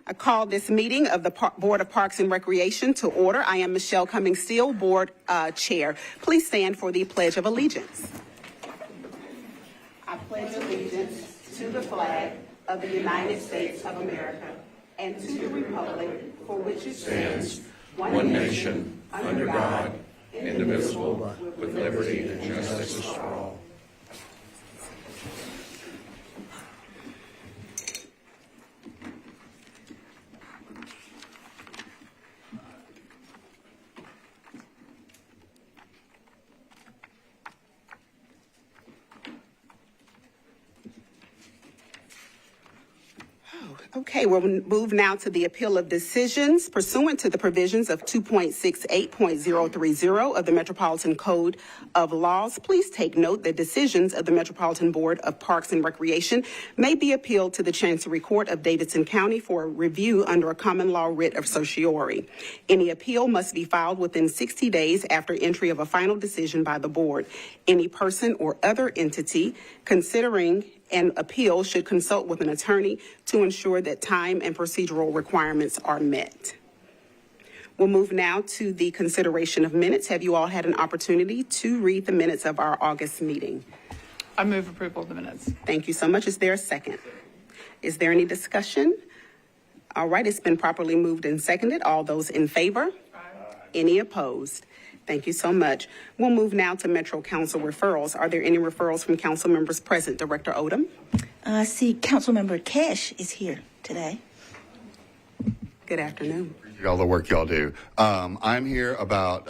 I call this meeting of the Board of Parks and Recreation to order. I am Michelle Cummings-Steele, Board Chair. Please stand for the Pledge of Allegiance. I pledge allegiance to the flag of the United States of America and to the republic for which it stands, one nation, under God, indivisible, with liberty and justice for all. Okay, we'll move now to the appeal of decisions pursuant to the provisions of 2.68.030 of the Metropolitan Code of Laws. Please take note that decisions of the Metropolitan Board of Parks and Recreation may be appealed to the Chancery Court of Davidson County for review under a common law writ of certiorari. Any appeal must be filed within 60 days after entry of a final decision by the board. Any person or other entity considering an appeal should consult with an attorney to ensure that time and procedural requirements are met. We'll move now to the consideration of minutes. Have you all had an opportunity to read the minutes of our August meeting? I move approval of the minutes. Thank you so much. Is there a second? Is there any discussion? All right, it's been properly moved and seconded. All those in favor? Aye. Any opposed? Thank you so much. We'll move now to Metro Council referrals. Are there any referrals from council members present? Director Odom? I see Council Member Cash is here today. Good afternoon. All the work y'all do. I'm here about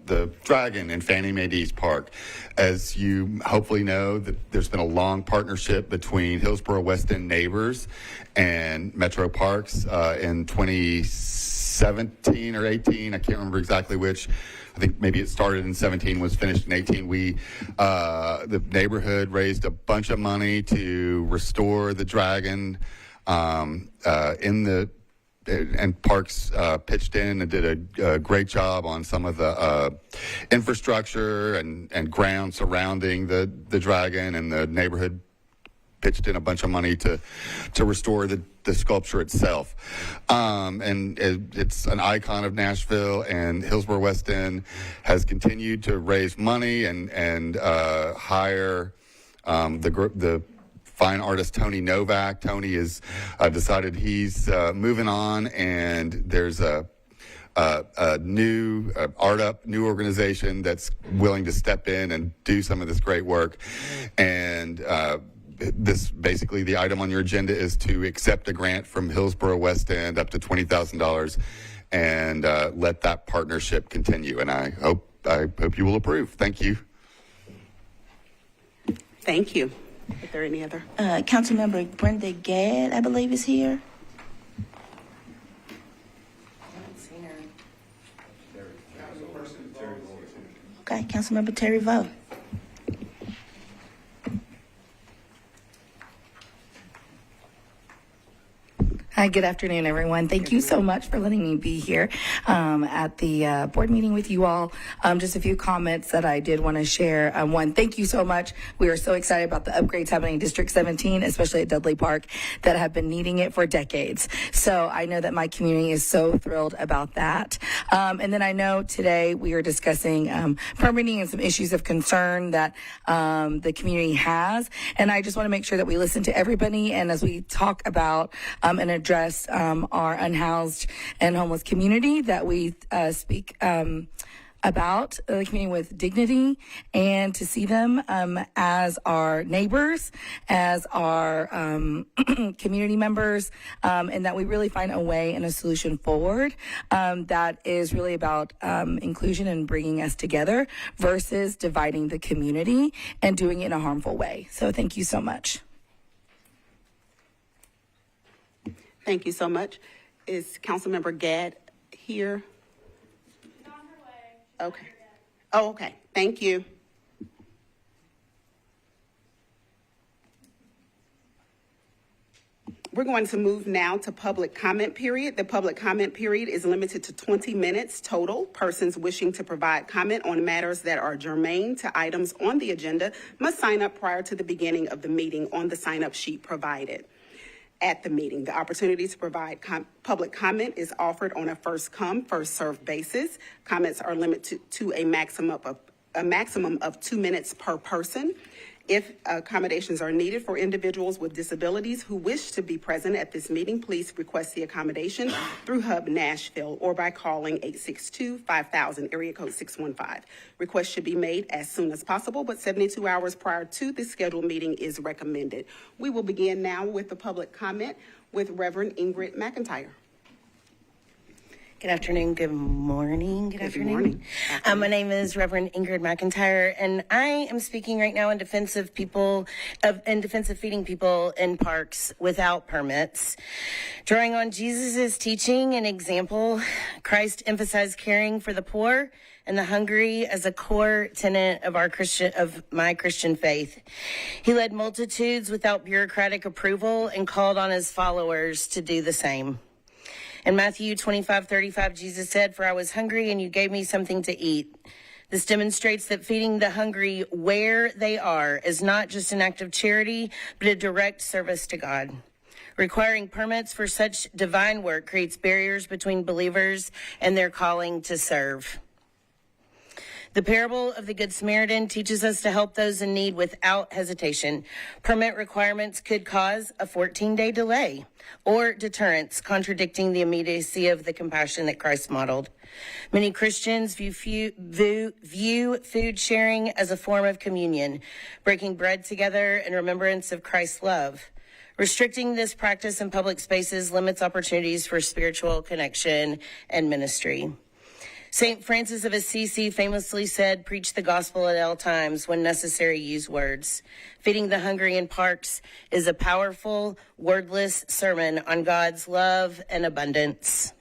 the Dragon in Fannie Mae East Park. As you hopefully know, there's been a long partnership between Hillsborough West End neighbors and Metro Parks in 2017 or 18. I can't remember exactly which. I think maybe it started in 17, was finished in 18. The neighborhood raised a bunch of money to restore the Dragon and Parks pitched in and did a great job on some of the infrastructure and ground surrounding the Dragon, and the neighborhood pitched in a bunch of money to restore the sculpture itself. And it's an icon of Nashville, and Hillsborough West End has continued to raise money and hire the fine artist Tony Novak. Tony has decided he's moving on, and there's a new new organization that's willing to step in and do some of this great work. And this basically, the item on your agenda is to accept a grant from Hillsborough West End up to $20,000 and let that partnership continue. And I hope you will approve. Thank you. Thank you. Is there any other? Council Member Brenda Gadd, I believe, is here. Okay, Council Member Terry Vo. Hi, good afternoon, everyone. Thank you so much for letting me be here at the board meeting with you all. Just a few comments that I did want to share. One, thank you so much. We are so excited about the upgrades happening in District 17, especially at Dudley Park, that have been needing it for decades. So I know that my community is so thrilled about that. And then I know today we are discussing permitting and some issues of concern that the community has. And I just want to make sure that we listen to everybody. And as we talk about and address our unhoused and homeless community, that we speak about the community with dignity, and to see them as our neighbors, as our community members, and that we really find a way and a solution forward that is really about inclusion and bringing us together versus dividing the community and doing it in a harmful way. So thank you so much. Thank you so much. Is Councilmember Gadd here? She's on her way. Okay. Oh, okay. Thank you. We're going to move now to public comment period. The public comment period is limited to 20 minutes total. Persons wishing to provide comment on matters that are germane to items on the agenda must sign up prior to the beginning of the meeting on the sign-up sheet provided. at the meeting. The opportunity to provide public comment is offered on a first-come, first-served basis. Comments are limited to a maximum of 2 minutes per person. If accommodations are needed for individuals with disabilities who wish to be present at this meeting, please request the accommodation through Hub Nashville or by calling 862-5000, area code 615. Requests should be made as soon as possible, but 72 hours prior to the scheduled meeting is recommended. We will begin now with the public comment with Reverend Ingrid McIntyre. Good afternoon, good morning, good afternoon. Morning. My name is Reverend Ingrid McIntyre, and I am speaking right now in defense of feeding people in parks without permits. Drawing on Jesus' teaching and example, Christ emphasized caring for the poor and the hungry as a core tenet of my Christian faith. He led multitudes without bureaucratic approval and called on his followers to do the same. In Matthew 25:35, Jesus said, "For I was hungry and you gave me something to eat." This demonstrates that feeding the hungry where they are is not just an act of charity, but a direct service to God. Requiring permits for such divine work creates barriers between believers and their calling to serve. The parable of the Good Samaritan teaches us to help those in need without hesitation. Permit requirements could cause a 14-day delay or deterrence, contradicting the immediacy of the compassion that Christ modeled. Many Christians view food sharing as a form of communion, breaking bread together in remembrance of Christ's love. Restricting this practice in public spaces limits opportunities for spiritual connection and ministry. St. Francis of Assisi famously said, "Preach the gospel at all times, when necessary, use words." Feeding the hungry in parks is a powerful, wordless sermon on God's love and abundance.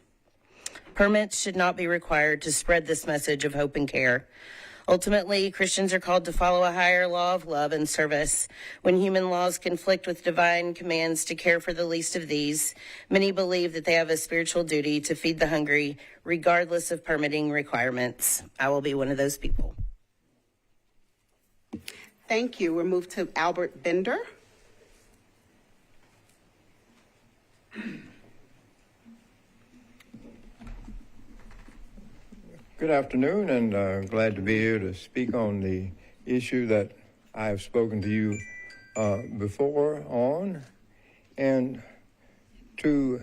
Permits should not be required to spread this message of hope and care. Ultimately, Christians are called to follow a higher law of love and service. When human laws conflict with divine commands to care for the least of these, many believe that they have a spiritual duty to feed the hungry, regardless of permitting requirements. I will be one of those people. Thank you. We'll move to Albert Bender. Good afternoon, and glad to be here to speak on the issue that I have spoken to you before on. And to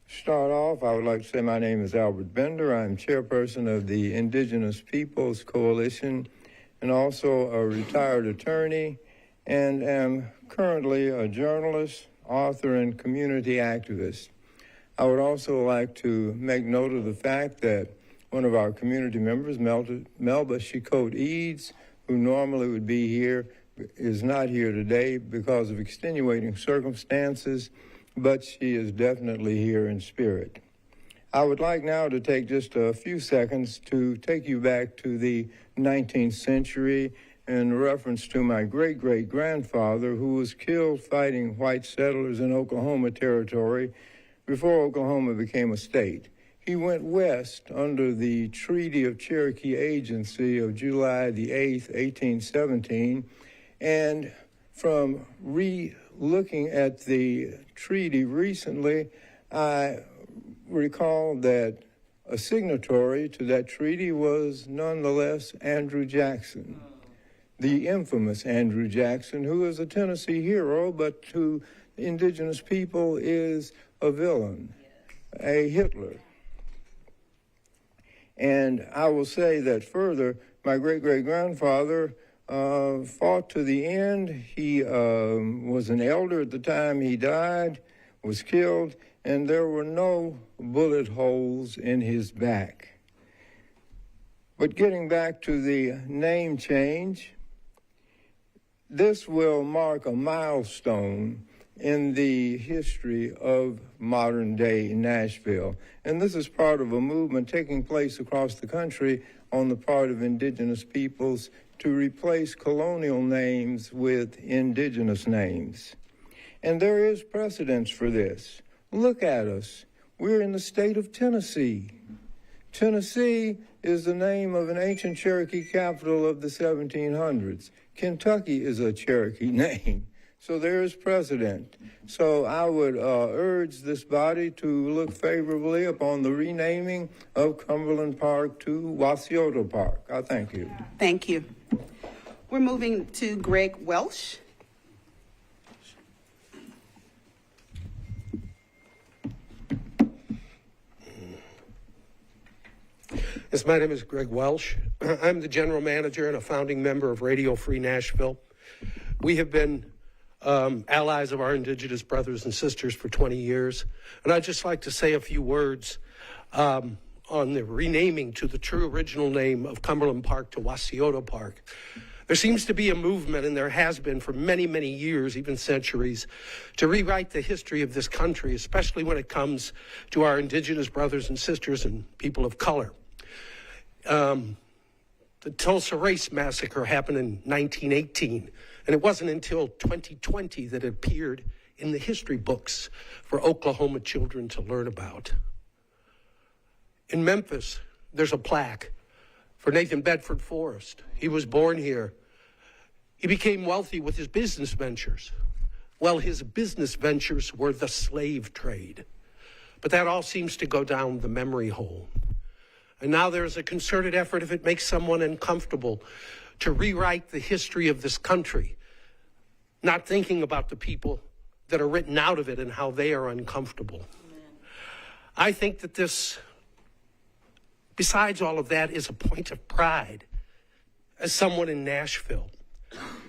start off, I would like to say my name is Albert Bender. I'm chairperson of the Indigenous Peoples Coalition and also a retired attorney, and am currently a journalist, author, and community activist. I would also like to make note of the fact that one of our community members, Melba Chicote Eads, who normally would be here, is not here today because of extenuating circumstances, but she is definitely here in spirit. I would like now to take just a few seconds to take you back to the 19th century in reference to my great-great-grandfather, who was killed fighting white settlers in Oklahoma Territory before Oklahoma became a state. He went west under the Treaty of Cherokee Agency of July the 8th, 1817, and from looking at the treaty recently, I recall that a signatory to that treaty was nonetheless Andrew Jackson, the infamous Andrew Jackson, who is a Tennessee hero, but to indigenous people is a villain, a Hitler. And I will say that further, my great-great-grandfather fought to the end. He was an elder at the time he died, was killed, and there were no bullet holes in his back. But getting back to the name change, this will mark a milestone in the history of modern-day Nashville. And this is part of a movement taking place across the country on the part of indigenous peoples to replace colonial names with indigenous names. And there is precedence for this. Look at us. We're in the state of Tennessee. Tennessee is the name of an ancient Cherokee capital of the 1700s. Kentucky is a Cherokee name. So there is precedent. So I would urge this body to look favorably upon the renaming of Cumberland Park to Wasiota Park. I thank you. Thank you. We're moving to Greg Welsh. Yes, my name is Greg Welsh. I'm the general manager and a founding member of Radio Free Nashville. We have been allies of our indigenous brothers and sisters for 20 years. And I'd just like to say a few words on the renaming to the true original name of Cumberland Park to Wasiota Park. There seems to be a movement, and there has been for many, many years, even centuries, to rewrite the history of this country, especially when it comes to our indigenous brothers and sisters and people of color. The Tulsa Race Massacre happened in 1918, and it wasn't until 2020 that it appeared in the history books for Oklahoma children to learn about. In Memphis, there's a plaque for Nathan Bedford Forrest. He was born here. He became wealthy with his business ventures. Well, his business ventures were the slave trade. But that all seems to go down the memory hole. And now there's a concerted effort, if it makes someone uncomfortable, to rewrite the history of this country, not thinking about the people that are written out of it and how they are uncomfortable. Amen. I think that this, besides all of that, is a point of pride as someone in Nashville,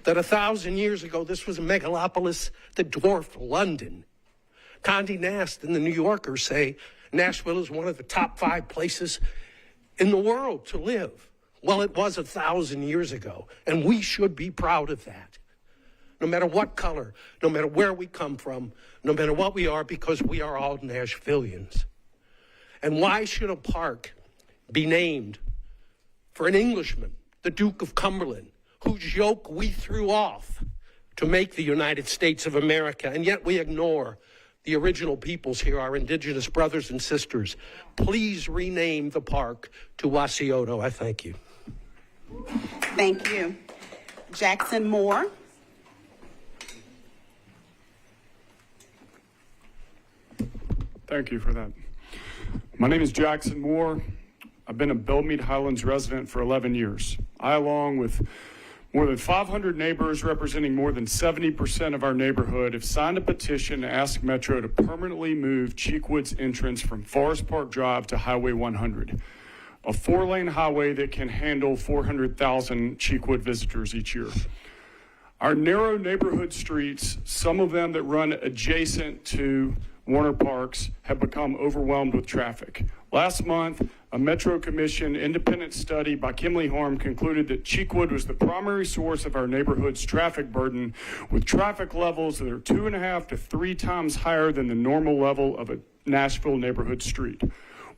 that 1,000 years ago, this was a megalopolis that dwarfed London. Condé Nast and the New Yorker say Nashville is one of the top 5 places in the world to live. Well, it was 1,000 years ago, and we should be proud of that. No matter what color, no matter where we come from, no matter what we are, because we are all Nashvillians. And why should a park be named for an Englishman, the Duke of Cumberland, whose yoke we threw off to make the United States of America, and yet we ignore the original peoples here, our indigenous brothers and sisters? Please rename the park to Wasiota. I thank you. Thank you. Jackson Moore. Thank you for that. My name is Jackson Moore. I've been a Belmead Highlands resident for 11 years. I, along with more than 500 neighbors representing more than 70% of our neighborhood, have signed a petition to ask Metro to permanently move Cheekwood's entrance from Forest Park Drive to Highway 100, a 4-lane highway that can handle 400,000 Cheekwood visitors each year. Our narrow neighborhood streets, some of them that run adjacent to Warner Parks, have become overwhelmed with traffic. Last month, a Metro Commission independent study by Kimley Horn concluded that Cheekwood was the primary source of our neighborhood's traffic burden, with traffic levels that are 2.5 to 3 times higher than the normal level of a Nashville neighborhood street.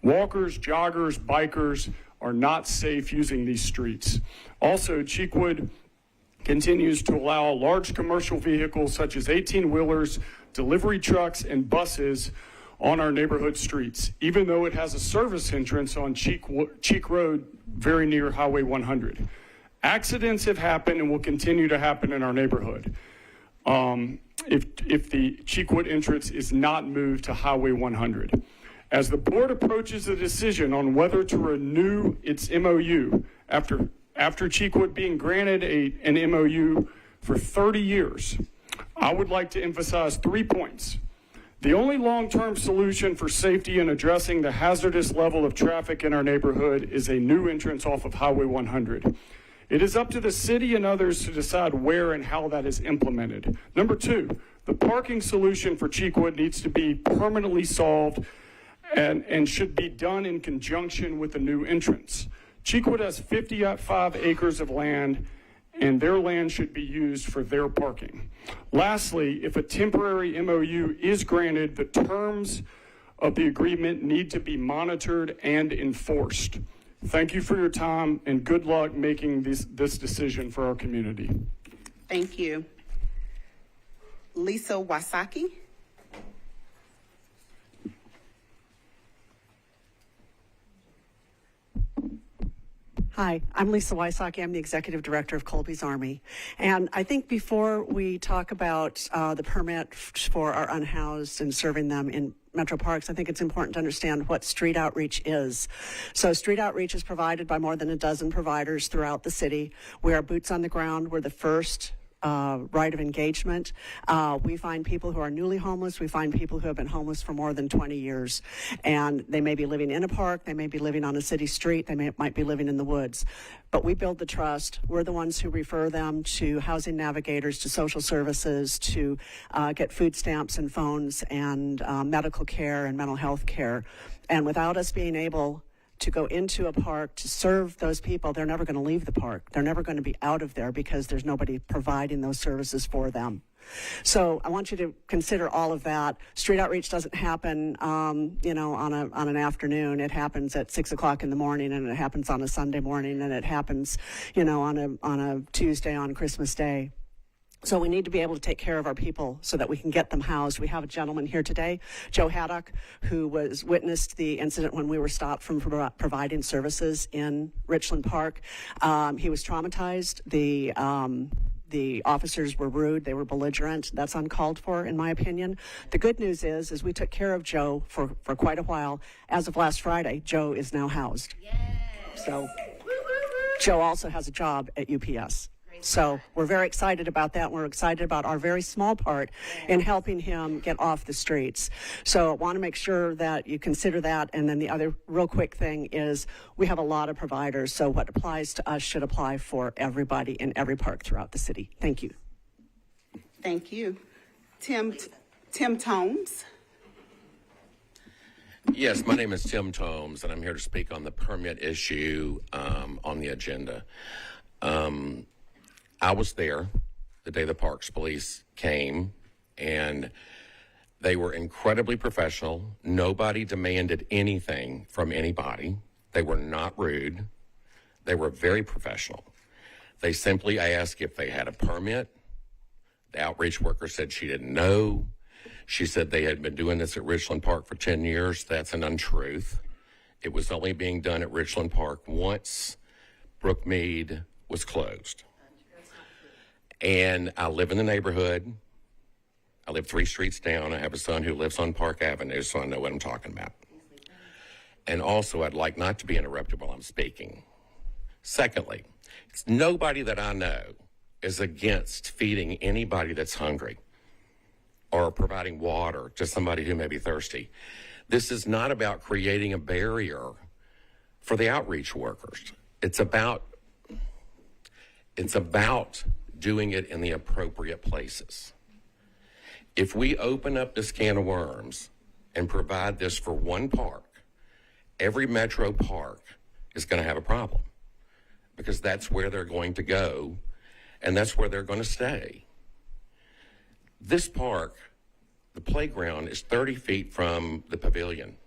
Walkers, joggers, bikers are not safe using these streets. Also, Cheekwood continues to allow large commercial vehicles such as 18-wheelers, delivery trucks, and buses on our neighborhood streets, even though it has a service entrance on Cheek Road very near Highway 100. Accidents have happened and will continue to happen in our neighborhood if the Cheekwood entrance is not moved to Highway 100. As the board approaches a decision on whether to renew its MOU after Cheekwood being granted an MOU for 30 years, I would like to emphasize 3 points. The only long-term solution for safety and addressing the hazardous level of traffic in our neighborhood is a new entrance off of Highway 100. It is up to the city and others to decide where and how that is implemented. Number 2, the parking solution for Cheekwood needs to be permanently solved and should be done in conjunction with the new entrance. Cheekwood has 55 acres of land, and their land should be used for their parking. Lastly, if a temporary MOU is granted, the terms of the agreement need to be monitored and enforced. Thank you for your time, and good luck making this decision for our community. Thank you. Lisa Wasaki. Hi, I'm Lisa Wysocki. I'm the Executive Director of Colby's Army. And I think before we talk about the permit for our unhoused and serving them in Metro Parks, I think it's important to understand what street outreach is. So street outreach is provided by more than a dozen providers throughout the city. We are boots on the ground. We're the first right of engagement. We find people who are newly homeless. We find people who have been homeless for more than 20 years. And they may be living in a park. They may be living on a city street. They might be living in the woods. But we build the trust. We're the ones who refer them to housing navigators, to social services, to get food stamps and phones and medical care and mental health care. And without us being able to go into a park to serve those people, they're never going to leave the park. They're never going to be out of there because there's nobody providing those services for them. So I want you to consider all of that. Street outreach doesn't happen, on an afternoon. It happens at 6 o'clock in the morning, and it happens on a Sunday morning, and it happens, on a Tuesday on Christmas Day. So we need to be able to take care of our people so that we can get them housed. We have a gentleman here today, Joe Haddock, who witnessed the incident when we were stopped from providing services in Richland Park. He was traumatized. The officers were rude. They were belligerent. That's uncalled for, in my opinion. The good news is we took care of Joe for quite a while. As of last Friday, Joe is now housed. Yes. So Joe also has a job at UPS. So we're very excited about that. We're excited about our very small part in helping him get off the streets. So I want to make sure that you consider that. And then the other real quick thing is we have a lot of providers. So what applies to us should apply for everybody in every park throughout the city. Thank you. Thank you. Tim Tomes. Yes, my name is Tim Tomes, and I'm here to speak on the permit issue on the agenda. I was there the day the Parks Police came, and they were incredibly professional. Nobody demanded anything from anybody. They were not rude. They were very professional. They simply asked if they had a permit. The outreach worker said she didn't know. She said they had been doing this at Richland Park for 10 years. That's an untruth. It was only being done at Richland Park once Brookmead was closed. And I live in the neighborhood. I live 3 streets down. I have a son who lives on Park Avenue, so I know what I'm talking about. And also, I'd like not to be interrupted while I'm speaking. Secondly, it's nobody that I know is against feeding anybody that's hungry or providing water to somebody who may be thirsty. This is not about creating a barrier for the outreach workers. It's about doing it in the appropriate places. If we open up this can of worms and provide this for one park, every metro park is going to have a problem because that's where they're going to go and that's where they're going to stay. This park, the playground, is 30 feet from the pavilion.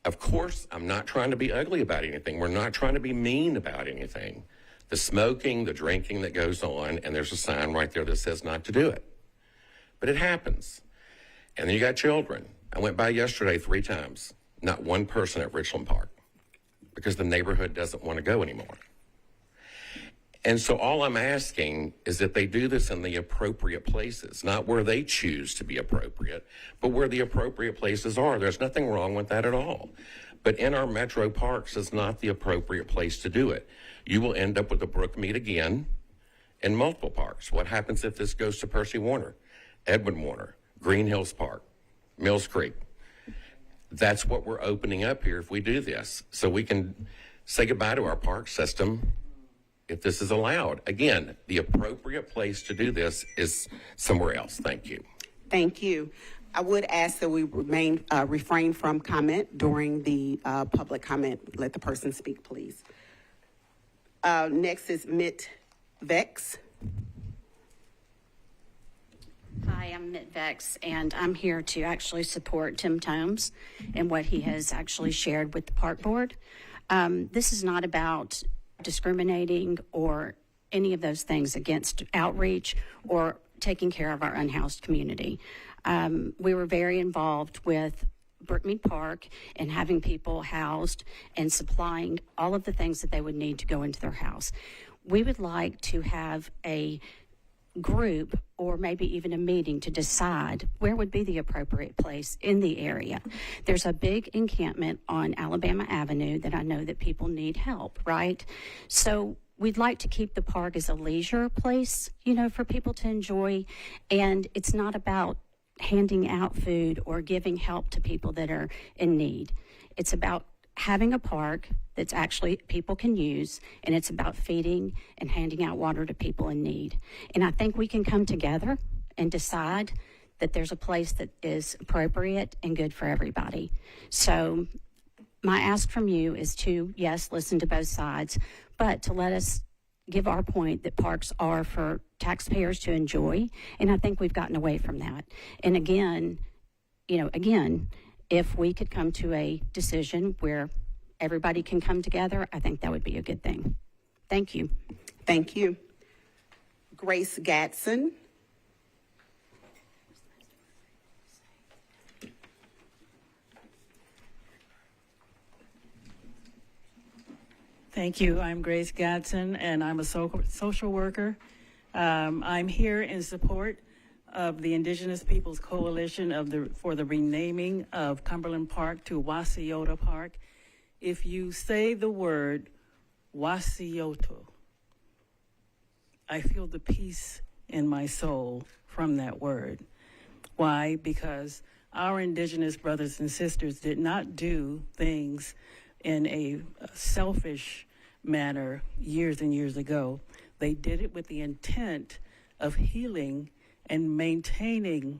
Of course, I'm not trying to be ugly about anything. We're not trying to be mean about anything. The smoking, the drinking that goes on, and there's a sign right there that says not to do it. But it happens. And then you got children. I went by yesterday 3 times. Not one person at Richland Park because the neighborhood doesn't want to go anymore. And so all I'm asking is that they do this in the appropriate places, not where they choose to be appropriate, but where the appropriate places are. There's nothing wrong with that at all. But in our metro parks is not the appropriate place to do it. You will end up with a Brookmead again in multiple parks. What happens if this goes to Percy Warner, Edwin Warner, Green Hills Park, Mills Creek? That's what we're opening up here if we do this. So we can say goodbye to our park system if this is allowed. Again, the appropriate place to do this is somewhere else. Thank you. Thank you. I would ask that we refrain from comment during the public comment. Let the person speak, please. Next is Mitt Vex. Hi, I'm Mitt Vex, and I'm here to actually support Tim Tomes and what he has actually shared with the Park Board. This is not about discriminating or any of those things against outreach or taking care of our unhoused community. We were very involved with Brookmead Park and having people housed and supplying all of the things that they would need to go into their house. We would like to have a group or maybe even a meeting to decide where would be the appropriate place in the area. There's a big encampment on Alabama Avenue that I know that people need help, right? So we'd like to keep the park as a leisure place, you know, for people to enjoy. And it's not about handing out food or giving help to people that are in need. It's about having a park that's actually people can use, and it's about feeding and handing out water to people in need. And I think we can come together and decide that there's a place that is appropriate and good for everybody. So my ask from you is to, yes, listen to both sides, but to let us give our point that parks are for taxpayers to enjoy. And I think we've gotten away from that. And again, if we could come to a decision where everybody can come together, I think that would be a good thing. Thank you. Thank you. Grace Gatson. Thank you. I'm Grace Gatson, and I'm a social worker. I'm here in support of the Indigenous Peoples Coalition for the renaming of Cumberland Park to Wasiota Park. If you say the word Wasioto, I feel the peace in my soul from that word. Why? Because our Indigenous brothers and sisters did not do things in a selfish manner years and years ago. They did it with the intent of healing and maintaining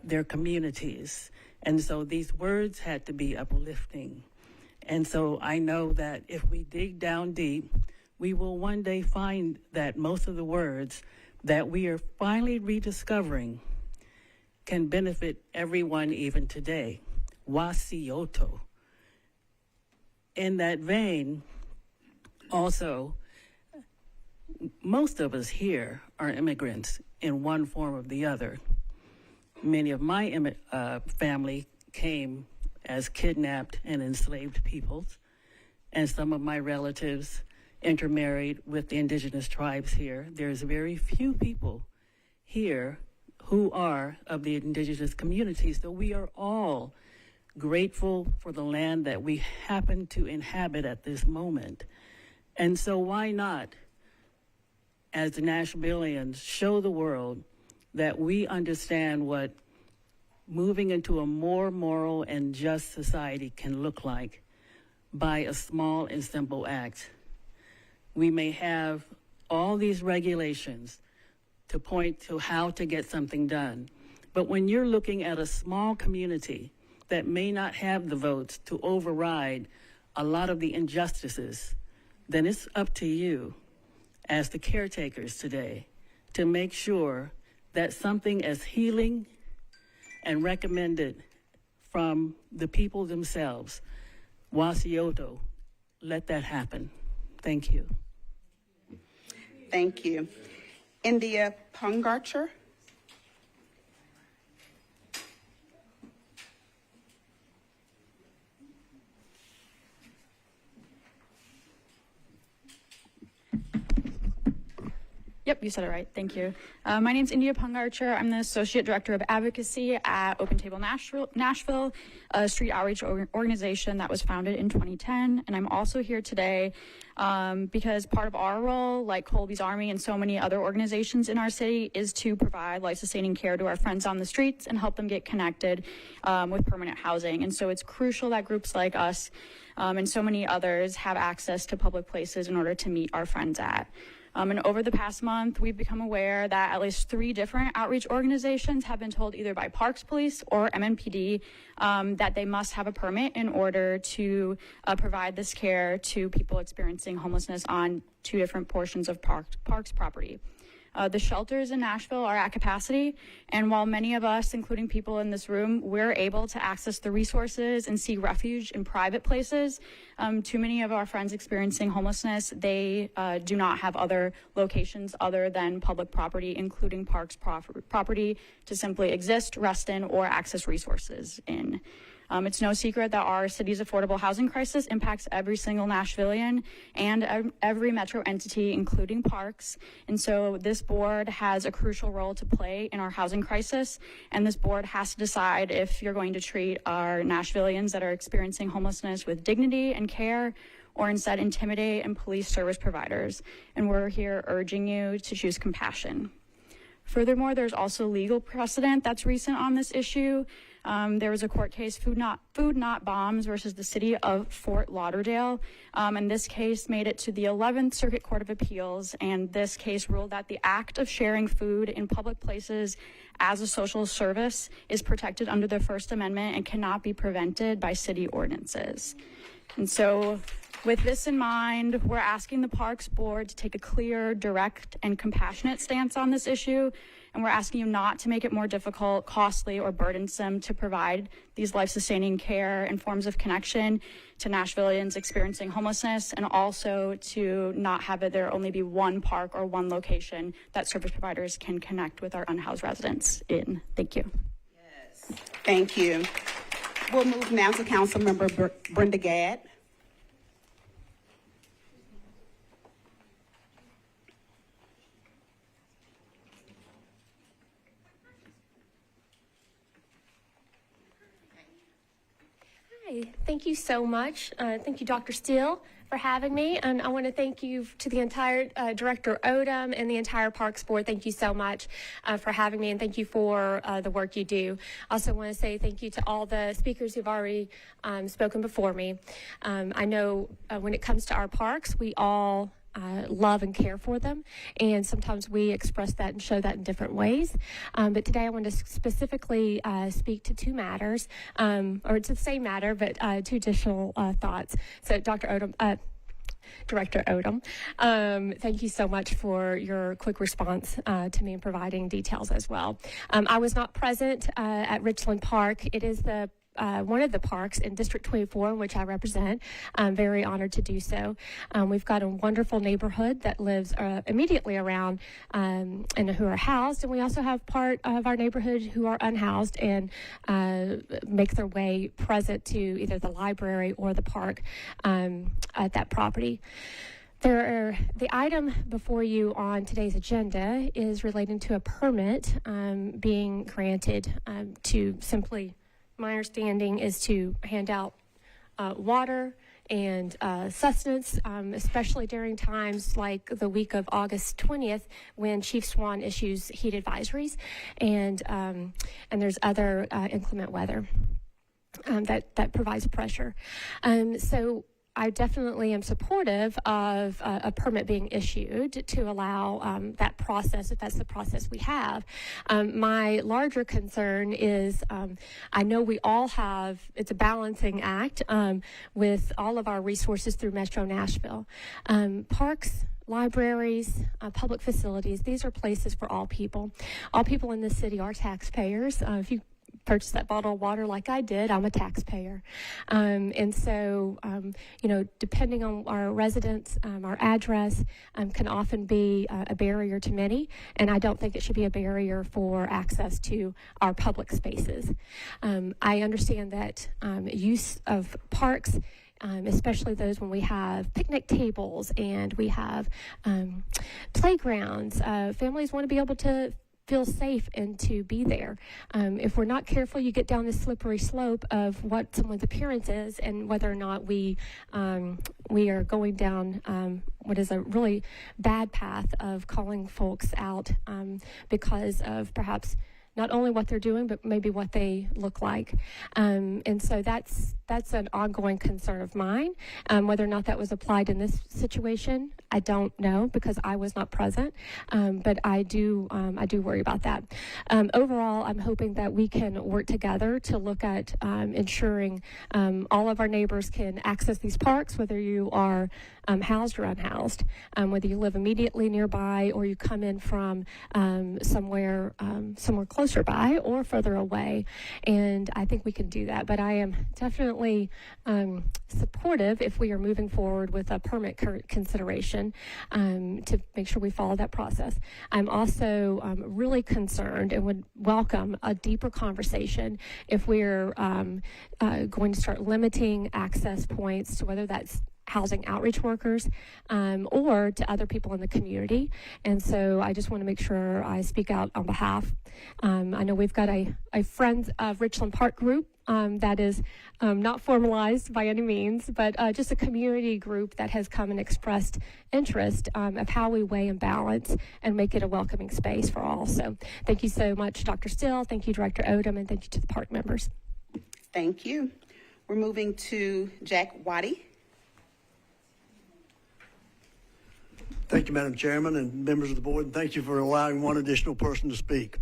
their communities. And so these words had to be uplifting. And so I know that if we dig down deep, we will one day find that most of the words that we are finally rediscovering can benefit everyone even today. Wasioto. In that vein, also, most of us here are immigrants in one form or the other. Many of my family came as kidnapped and enslaved peoples, and some of my relatives intermarried with the indigenous tribes here. There's very few people here who are of the indigenous community, so we are all grateful for the land that we happen to inhabit at this moment. And so why not, as the Nashvillians, show the world that we understand what moving into a more moral and just society can look like by a small and simple act. We may have all these regulations to point to how to get something done, but when you're looking at a small community that may not have the votes to override a lot of the injustices, then it's up to you as the caretakers today to make sure that something as healing and recommended from the people themselves, Wasioto, let that happen. Thank you. Thank you. India Pungarcher. Yep, you said it right. Thank you. My name's India Pungarcher. I'm the Associate Director of Advocacy at Open Table Nashville, a street outreach organization that was founded in 2010. And I'm also here today because part of our role, like Colby's Army and so many other organizations in our city, is to provide life-sustaining care to our friends on the streets and help them get connected with permanent housing. And so it's crucial that groups like us and so many others have access to public places in order to meet our friends at. And over the past month, we've become aware that at least 3 different outreach organizations have been told either by Parks Police or MNPD that they must have a permit in order to provide this care to people experiencing homelessness on 2 different portions of Parks property. The shelters in Nashville are at capacity, and while many of us, including people in this room, we're able to access the resources and seek refuge in private places, too many of our friends experiencing homelessness, they do not have other locations other than public property, including Parks property, to simply exist, rest in, or access resources in. It's no secret that our city's affordable housing crisis impacts every single Nashvilleian and every metro entity, including parks. And so this board has a crucial role to play in our housing crisis. And this board has to decide if you're going to treat our Nashvilleians that are experiencing homelessness with dignity and care, or instead intimidate and police service providers. And we're here urging you to choose compassion. Furthermore, there's also legal precedent that's recent on this issue. There was a court case, Food Not Bombs versus the city of Fort Lauderdale. And this case made it to the 11th Circuit Court of Appeals. And this case ruled that the act of sharing food in public places as a social service is protected under the First Amendment and cannot be prevented by city ordinances. And so with this in mind, we're asking the Parks Board to take a clear, direct, and compassionate stance on this issue. And we're asking you not to make it more difficult, costly, or burdensome to provide these life-sustaining care and forms of connection to Nashvilleians experiencing homelessness, and also to not have it there only be one park or one location that service providers can connect with our unhoused residents in. Thank you. Yes. Thank you. We'll move now to Councilmember Brenda Gadd. Thank you so much. Thank you, Dr. Steele, for having me. And I want to thank you to the entire Director Odom and the entire Parks Board. Thank you so much for having me, and thank you for the work you do. I also want to say thank you to all the speakers who've already spoken before me. I know when it comes to our parks, we all love and care for them, and sometimes we express that and show that in different ways. But today I want to specifically speak to two matters, or it's the same matter, but two additional thoughts. So Dr. Odom, Director Odom, thank you so much for your quick response to me and providing details as well. I was not present at Richland Park. It is the one of the parks in District 24, which I represent. I'm very honored to do so. We've got a wonderful neighborhood that lives immediately around and who are housed, and we also have part of our neighborhood who are unhoused and make their way present to either the library or the park at that property. The item before you on today's agenda is relating to a permit being granted to simply, my understanding is to hand out water and sustenance, especially during times like the week of August 20th when Chief Swan issues heat advisories, and there's other inclement weather that provides pressure. So I definitely am supportive of a permit being issued to allow that process, if that's the process we have. My larger concern is I know we all have, it's a balancing act with all of our resources through Metro Nashville. Parks, libraries, public facilities, these are places for all people. All people in this city are taxpayers. If you purchase that bottle of water like I did, I'm a taxpayer. And so, depending on our residence, our address can often be a barrier to many, and I don't think it should be a barrier for access to our public spaces. I understand that use of parks, especially those when we have picnic tables and we have playgrounds, families want to be able to feel safe and to be there. If we're not careful, you get down this slippery slope of what someone's appearance is and whether or not we are going down what is a really bad path of calling folks out because of perhaps not only what they're doing, but maybe what they look like. And so that's an ongoing concern of mine. Whether or not that was applied in this situation, I don't know because I was not present. But I do worry about that. Overall, I'm hoping that we can work together to look at ensuring all of our neighbors can access these parks, whether you are housed or unhoused, whether you live immediately nearby or you come in from somewhere closer by or further away. And I think we can do that. But I am definitely supportive if we are moving forward with a permit consideration Commission to make sure we follow that process. I'm also really concerned and would welcome a deeper conversation if we're going to start limiting access points to whether that's housing outreach workers or to other people in the community. And so I just want to make sure I speak out on behalf. I know we've got a Friends of Richland Park group that is not formalized by any means, but just a community group that has come and expressed interest of how we weigh and balance and make it a welcoming space for all. So thank you so much, Dr. Still. Thank you, Director Odom, and thank you to the park members. Thank you. We're moving to Jack Waddy. Thank you, Madam Chairman and members of the board, and thank you for allowing one additional person to speak.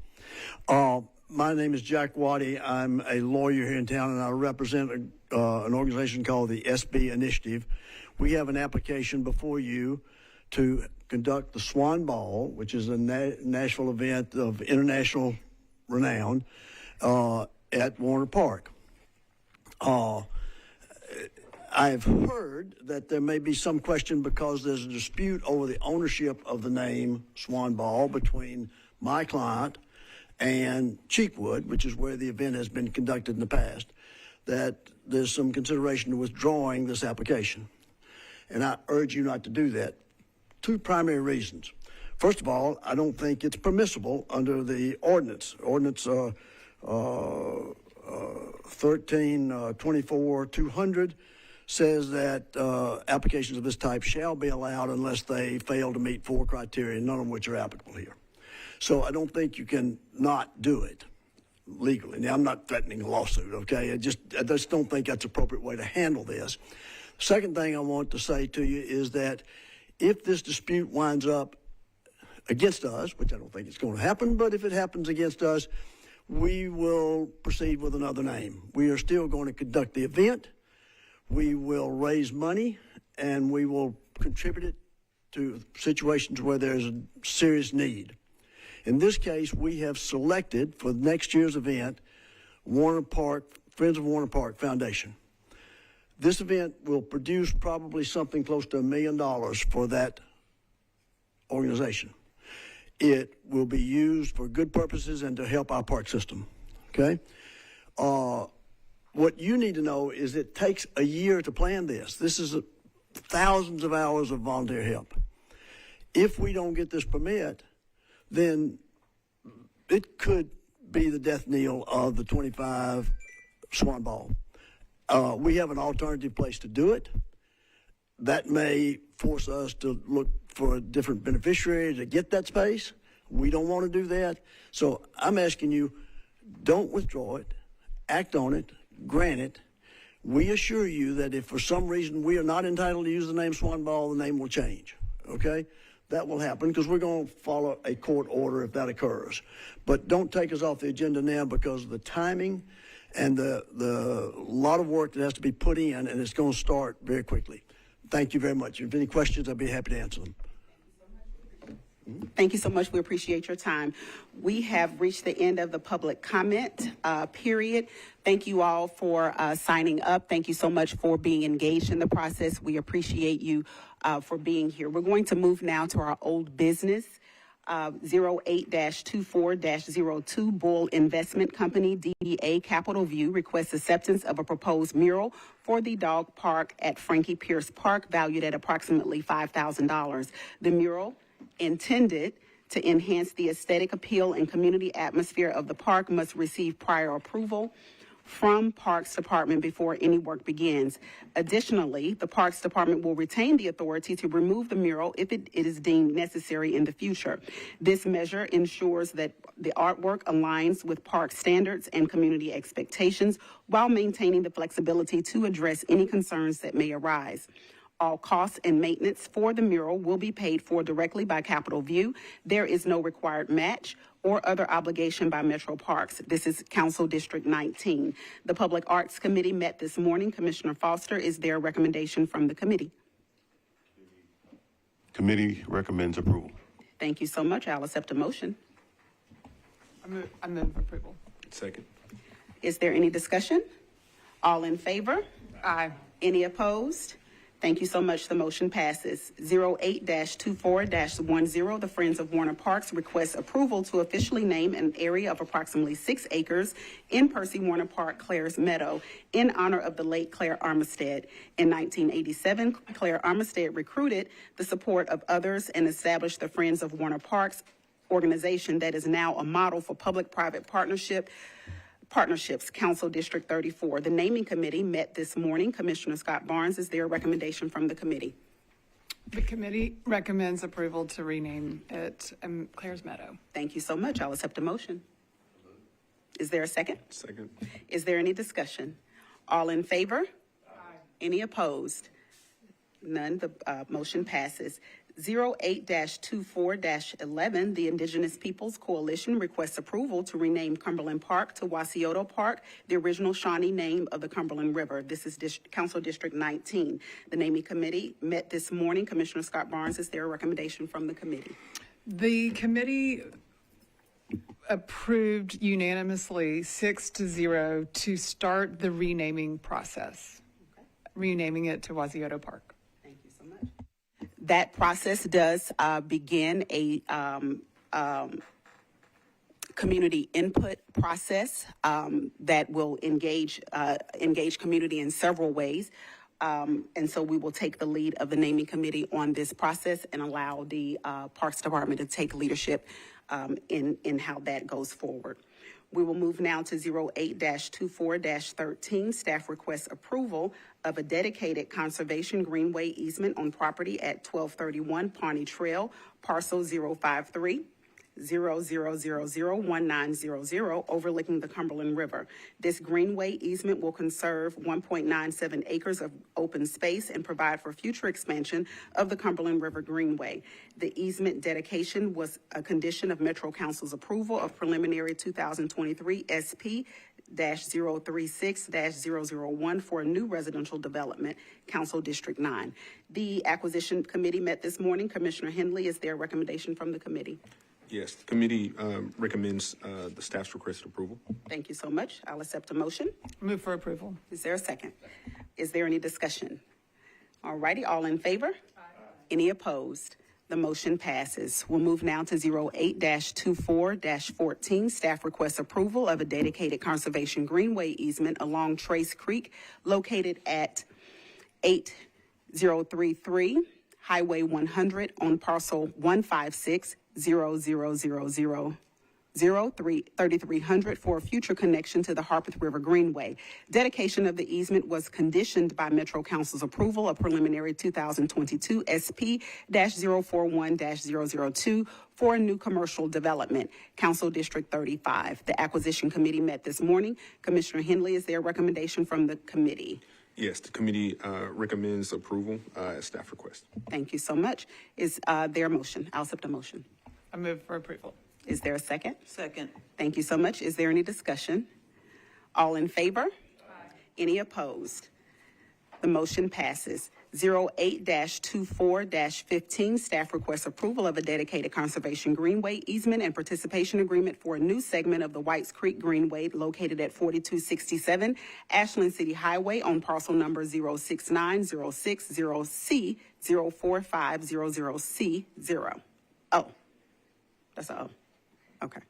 My name is Jack Waddy. I'm a lawyer here in town, and I represent an organization called the SB Initiative. We have an application before you to conduct the Swan Ball, which is a Nashville event of international renown, at Warner Park. I've heard that there may be some question because there's a dispute over the ownership of the name Swan Ball between my client and Cheekwood, which is where the event has been conducted in the past, that there's some consideration to withdrawing this application. And I urge you not to do that. Two primary reasons. First of all, I don't think it's permissible under the ordinance. Ordinance 1324-200 says that applications of this type shall be allowed unless they fail to meet 4 criteria, none of which are applicable here. So I don't think you can not do it legally. Now, I'm not threatening a lawsuit, okay? I just don't think that's an appropriate way to handle this. Second thing I want to say to you is that if this dispute winds up against us, which I don't think it's going to happen, but if it happens against us, we will proceed with another name. We are still going to conduct the event. We will raise money, and we will contribute it to situations where there's a serious need. In this case, we have selected for next year's event Warner Park, Friends of Warner Park Foundation. This event will produce probably something close to $1 million for that organization. It will be used for good purposes and to help our park system, okay? What you need to know is it takes a year to plan this. This is thousands of hours of volunteer help. If we don't get this permit, then it could be the death knell of the 25 Swan Ball. We have an alternative place to do it. That may force us to look for a different beneficiary to get that space. We don't want to do that. So I'm asking you, don't withdraw it, act on it, grant it. We assure you that if for some reason we are not entitled to use the name Swan Ball, the name will change, okay? That will happen because we're going to follow a court order if that occurs. But don't take us off the agenda now because of the timing and the lot of work that has to be put in, and it's going to start very quickly. Thank you very much. If you have any questions, I'd be happy to answer them. Thank you so much. We appreciate your time. We have reached the end of the public comment period. Thank you all for signing up. Thank you so much for being engaged in the process. We appreciate you for being here. We're going to move now to our old business. 08-24-02 Bull Investment Company, DBA Capitol View, requests acceptance of a proposed mural for the dog park at Frankie Pierce Park, valued at approximately $5,000. The mural, intended to enhance the aesthetic appeal and community atmosphere of the park, must receive prior approval from Parks Department before any work begins. Additionally, the Parks Department will retain the authority to remove the mural if it is deemed necessary in the future. This measure ensures that the artwork aligns with park standards and community expectations while maintaining the flexibility to address any concerns that may arise. All costs and maintenance for the mural will be paid for directly by Capitol View. There is no required match or other obligation by Metro Parks. This is Council District 19. The Public Arts Committee met this morning. Commissioner Foster, is there a recommendation from the committee? Committee recommends approval. Thank you so much. I'll accept a motion. I move approval. Second. Is there any discussion? All in favor? Aye. Any opposed? Thank you so much. The motion passes. 08-24-10, the Friends of Warner Parks requests approval to officially name an area of approximately 6 acres in Percy Warner Park, Claire's Meadow, in honor of the late Claire Armistead. In 1987, Claire Armistead recruited the support of others and established the Friends of Warner Parks organization that is now a model for public-private partnerships, Council District 34. The naming committee met this morning. Commissioner Scott Barnes, is there a recommendation from the committee? The committee recommends approval to rename it Claire's Meadow. Thank you so much. I'll accept a motion. Is there a second? Second. Is there any discussion? All in favor? Any opposed? None. The motion passes. 08-24-11, the Indigenous Peoples Coalition requests approval to rename Cumberland Park to Wasiota Park, the original Shawnee name of the Cumberland River. This is Council District 19. The naming committee met this morning. Commissioner Scott Barnes, is there a recommendation from the committee? The committee approved unanimously 6-0 to start the renaming process, renaming it to Wasiota Park. Thank you so much. That process does begin a community input process that will engage community in several ways. And so we will take the lead of the naming committee on this process and allow the Parks Department to take leadership in how that goes forward. We will move now to 08-24-13. Staff requests approval of a dedicated conservation greenway easement on property at 1231 Pawnee Trail, parcel 053-00001900, overlooking the Cumberland River. This greenway easement will conserve 1.97 acres of open space and provide for future expansion of the Cumberland River Greenway. The easement dedication was a condition of Metro Council's approval of preliminary 2023 SP-036-001 for a new residential development, Council District 9. The acquisition committee met this morning. Commissioner Henley, is there a recommendation from the committee? Yes, the committee recommends the staff's requested approval. Thank you so much. I'll accept a motion. Move for approval. Is there a second? Is there any discussion? All righty, all in favor? Any opposed? The motion passes. We'll move now to 08-24-14. Staff requests approval of a dedicated conservation greenway easement along Trace Creek located at 8033 Highway 100 on parcel 156-0000-3300 for a future connection to the Harpeth River Greenway. Dedication of the easement was conditioned by Metro Council's approval of preliminary 2022 SP-041-002 for a new commercial development, Council District 35. The acquisition committee met this morning. Commissioner Henley, is there a recommendation from the committee? Yes, the committee recommends approval at staff request. Thank you so much. Is there a motion? I'll accept a motion. I move for approval. Is there a second? Second. Thank you so much. Is there any discussion? All in favor? Any opposed? The motion passes. 08-24-15, staff requests approval of a dedicated conservation greenway easement and participation agreement for a new segment of the Whites Creek Greenway located at 4267 Ashland City Highway on parcel number 06906-0C-04500C0. Oh, that's a O. Okay.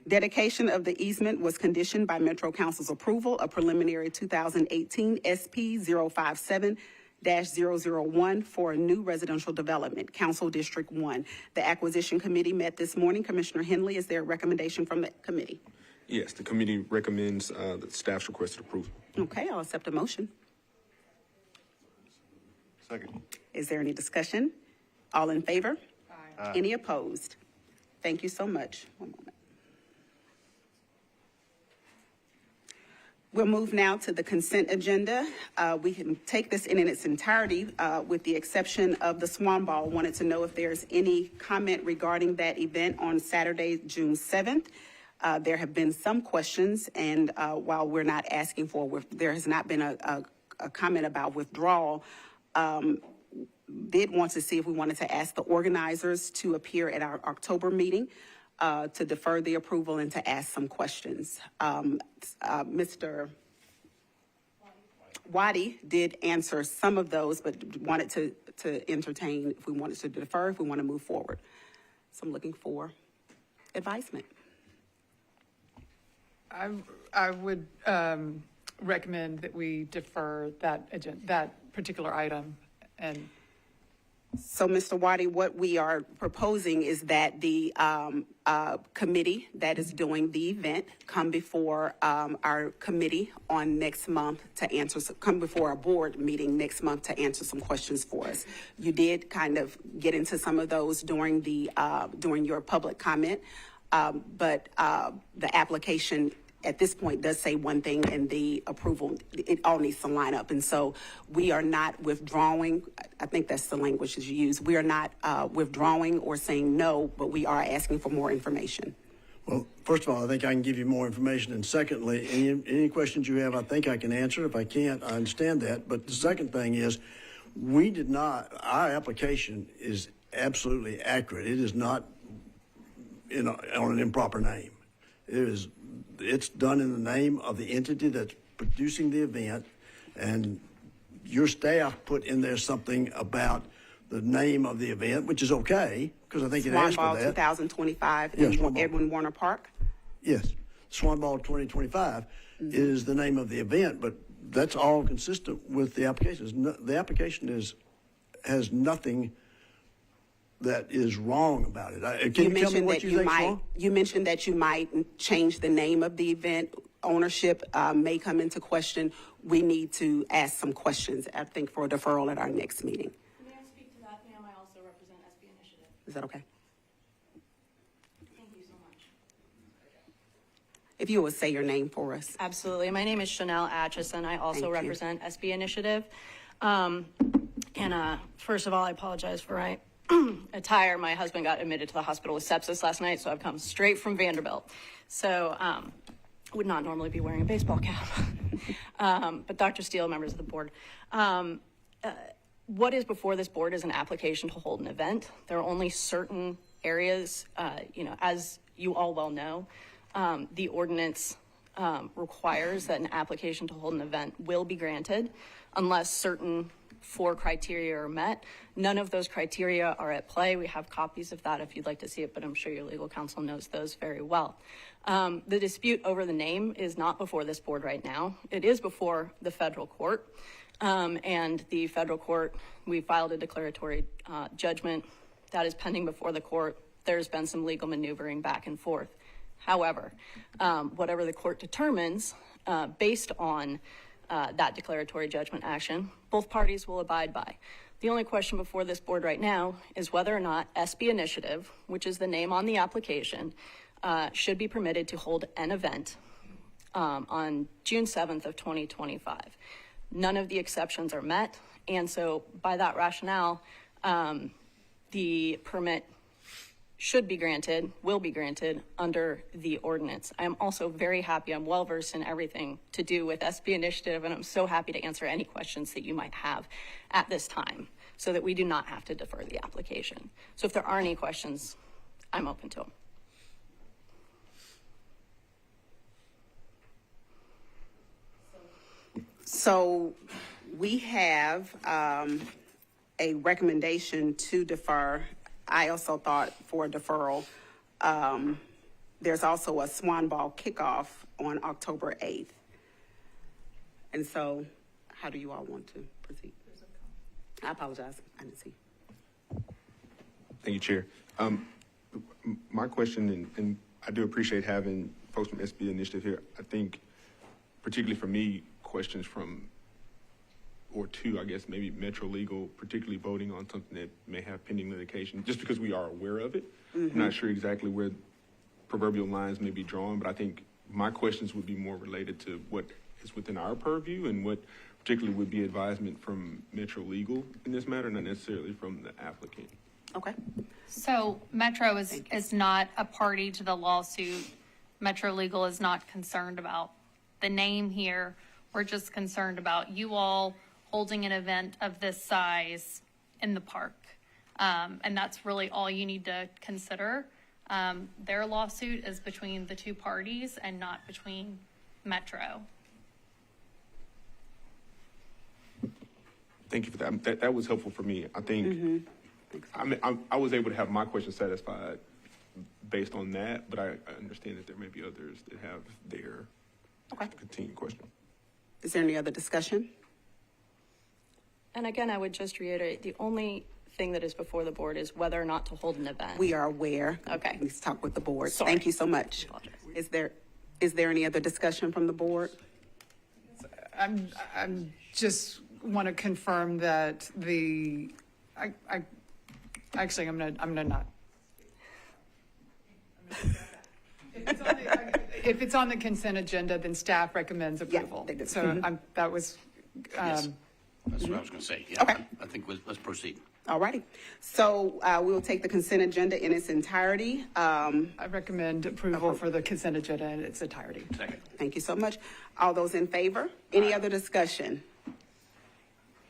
Dedication of the easement was conditioned by Metro Council's approval of preliminary 2018 SP-057-001 for a new residential development, Council District 1. The acquisition committee met this morning. Commissioner Henley, is there a recommendation from the committee? Yes, the committee recommends the staff's requested approval. Okay, I'll accept a motion. Second. Is there any discussion? All in favor? Any opposed? Thank you so much. One moment. We'll move now to the consent agenda. We can take this in its entirety with the exception of the Swan Ball. Wanted to know if there's any comment regarding that event on Saturday, June 7th. There have been some questions, and while we're not asking for, there has not been a comment about withdrawal. Did want to see if we wanted to ask the organizers to appear at our October meeting to defer the approval and to ask some questions. Mr. Wadi did answer some of those, but wanted to entertain if we wanted to defer, if we want to move forward. So I'm looking for advisement. I would recommend that we defer that particular item. And so, Mr. Wadi, what we are proposing is that the committee that is doing the event come before our committee on next month to answer, come before our board meeting next month to answer some questions for us. You did kind of get into some of those during your public comment, but the application at this point does say one thing, and the approval, it all needs to line up. And so we are not withdrawing. I think that's the language that you use. We are not withdrawing or saying no, but we are asking for more information. Well, first of all, I think I can give you more information. And secondly, any questions you have, I think I can answer. If I can't, I understand that. But the second thing is, our application is absolutely accurate. It is not on an improper name. It's done in the name of the entity that's producing the event, and your staff put in there something about the name of the event, which is okay, because I think it asked for Swan Ball that. 2025 Yes, in Edwin Warner Park. Yes, Swan Ball 2025 is the name of the event, but that's all consistent with the application. The application has nothing that is wrong about it. Can you tell me what you think's wrong? You mentioned that you might change the name of the event. Ownership may come into question. We need to ask some questions, I think, for a deferral at our next meeting. May I speak to that, ma'am? I also represent SB Initiative. Is that okay? Thank you so much. If you would say your name for us. Absolutely. My name is Chanel Atchison. I also represent SB Initiative. First of all, I apologize for my attire. My husband got admitted to the hospital with sepsis last night, so I've come straight from Vanderbilt. So would not normally be wearing a baseball cap. But Dr. Steele, members of the board, what is before this board is an application to hold an event. There are only certain areas, as you all well know, the ordinance requires that an application to hold an event will be granted unless certain 4 criteria are met. None of those criteria are at play. We have copies of that if you'd like to see it, but I'm sure your legal counsel knows those very well. The dispute over the name is not before this board right now. It is before the federal court. And the federal court, we filed a declaratory judgment that is pending before the court. There's been some legal maneuvering back and forth. However, whatever the court determines based on that declaratory judgment action, both parties will abide by. The only question before this board right now is whether or not SB Initiative, which is the name on the application, should be permitted to hold an event on June 7th of 2025. None of the exceptions are met, and so by that rationale, the permit should be granted, will be granted under the ordinance. I am also very happy. I'm well versed in everything to do with SB Initiative, and I'm so happy to answer any questions that you might have at this time so that we do not have to defer the application. So if there are any questions, I'm open to them. So we have a recommendation to defer. I also thought for a deferral. There's also a Swan Ball kickoff on October 8th. And so how do you all want to proceed? I apologize. I didn't see. Thank you, Chair. My question, and I do appreciate having folks from SB Initiative here. I think, particularly for me, questions from, or two, I guess, maybe Metro Legal, particularly voting on something that may have pending litigation, just because we are aware of it. I'm not sure exactly where proverbial lines may be drawn, but I think my questions would be more related to what is within our purview and what particularly would be advisement from Metro Legal in this matter, not necessarily from the applicant. Okay. So Metro is not a party to the lawsuit. Metro Legal is not concerned about the name here. We're just concerned about you all holding an event of this size in the park. And that's really all you need to consider. Their lawsuit is between the two parties and not between Metro. Thank you for that. That was helpful for me. I think I was able to have my question satisfied based on that, but I understand that there may be others that have their continued question. Is there any other discussion? And again, I would just reiterate, the only thing that is before the board is whether or not to hold an event. We are aware. Okay. Let's talk with the board. Sorry. Thank you so much. Is there any other discussion from the board? I'm just want to confirm that I'm gonna not. If it's on the consent agenda, then staff recommends approval. Yeah, so that was. Yes. That's what I was going to say. Yeah, Okay. I think let's proceed. All righty. So we'll take the consent agenda in its entirety. I recommend approval for the consent agenda in its entirety. Second. Thank you so much. All those in favor? Any other discussion?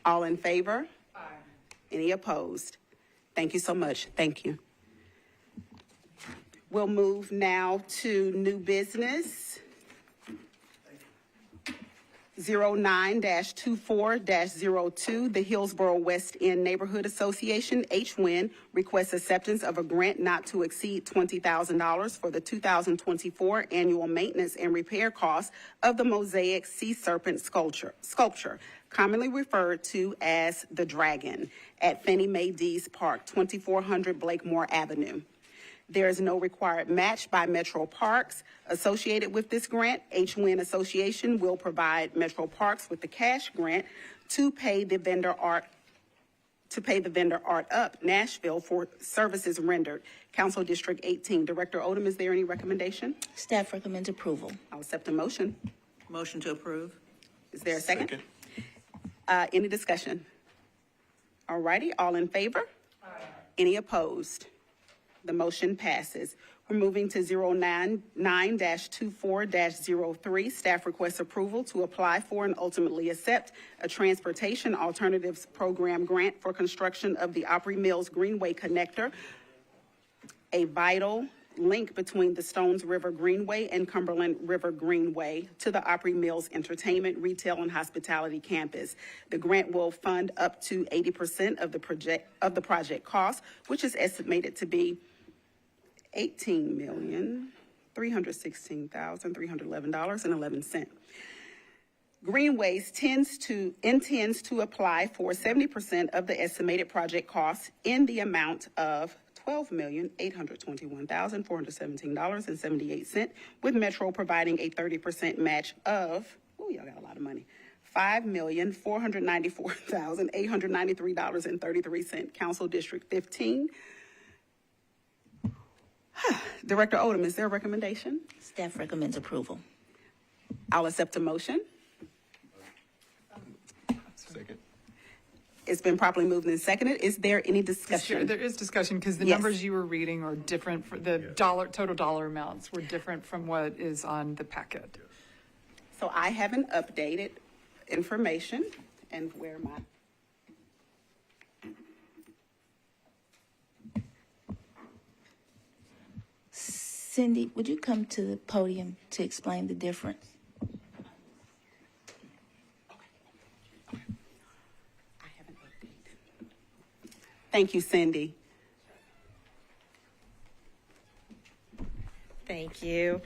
All in favor? Aye. Any opposed? Thank you so much. Thank you. We'll move now to new business. 09-24-02, the Hillsborough West End Neighborhood Association, HWIN, requests acceptance of a grant not to exceed $20,000 for the 2024 annual maintenance and repair costs of the mosaic sea serpent sculpture, commonly referred to as the Dragon, at Fannie Mae Dees Park, 2400 Blakemore Avenue. There is no required match by Metro Parks associated with this grant. HWIN Association will provide Metro Parks with the cash grant to pay the vendor Art Up Nashville for services rendered. Council District 18. Director Odom, is there any recommendation? Staff recommends approval. I'll accept a motion. Motion to approve. Is there a second? Any discussion? All righty, all in favor? Aye. Any opposed? The motion passes. We're moving to 09-24-03. Staff requests approval to apply for and ultimately accept a Transportation Alternatives Program grant for construction of the Opry Mills Greenway Connector, a vital link between the Stones River Greenway and Cumberland River Greenway to the Opry Mills Entertainment, Retail, and Hospitality Campus. The grant will fund up to 80% of the project cost, which is estimated to be $18,316,311.11. Greenways intends to apply for 70% of the estimated project costs in the amount of $12,821,417.78, with Metro providing a 30% match of, y'all got a lot of money, $5,494,893.33. Council District 15. Director Odom, is there a recommendation? Staff recommends approval. I'll accept a motion. Second. It's been properly moved and seconded. Is there any discussion? There is discussion because the numbers you were reading are different. For the total dollar amounts were different from what is on the packet. So I haven't updated information, and where am I? Cindy, would you come to the podium to explain the difference? Thank you, Cindy. Thank you.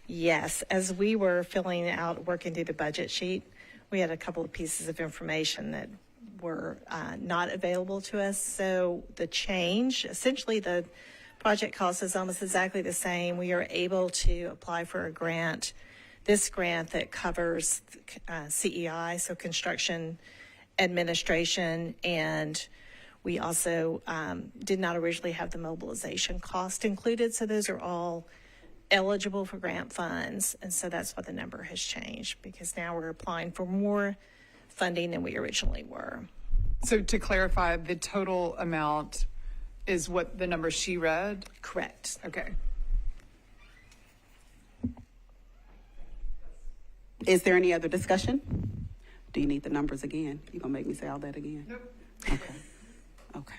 Yes, as we were filling out, working through the budget sheet, we had a couple of pieces of information that were not available to us. So the change, essentially the project cost is almost exactly the same. We are able to apply for a grant, this grant that covers CEI, so construction administration, and we also did not originally have the mobilization cost included. So those are all eligible for grant funds. And so that's why the number has changed, because now we're applying for more funding than we originally were. So to clarify, the total amount is what the number she read? Correct. Okay. Is there any other discussion? Do you need the numbers again? You gonna make me say all that again? Nope. Okay.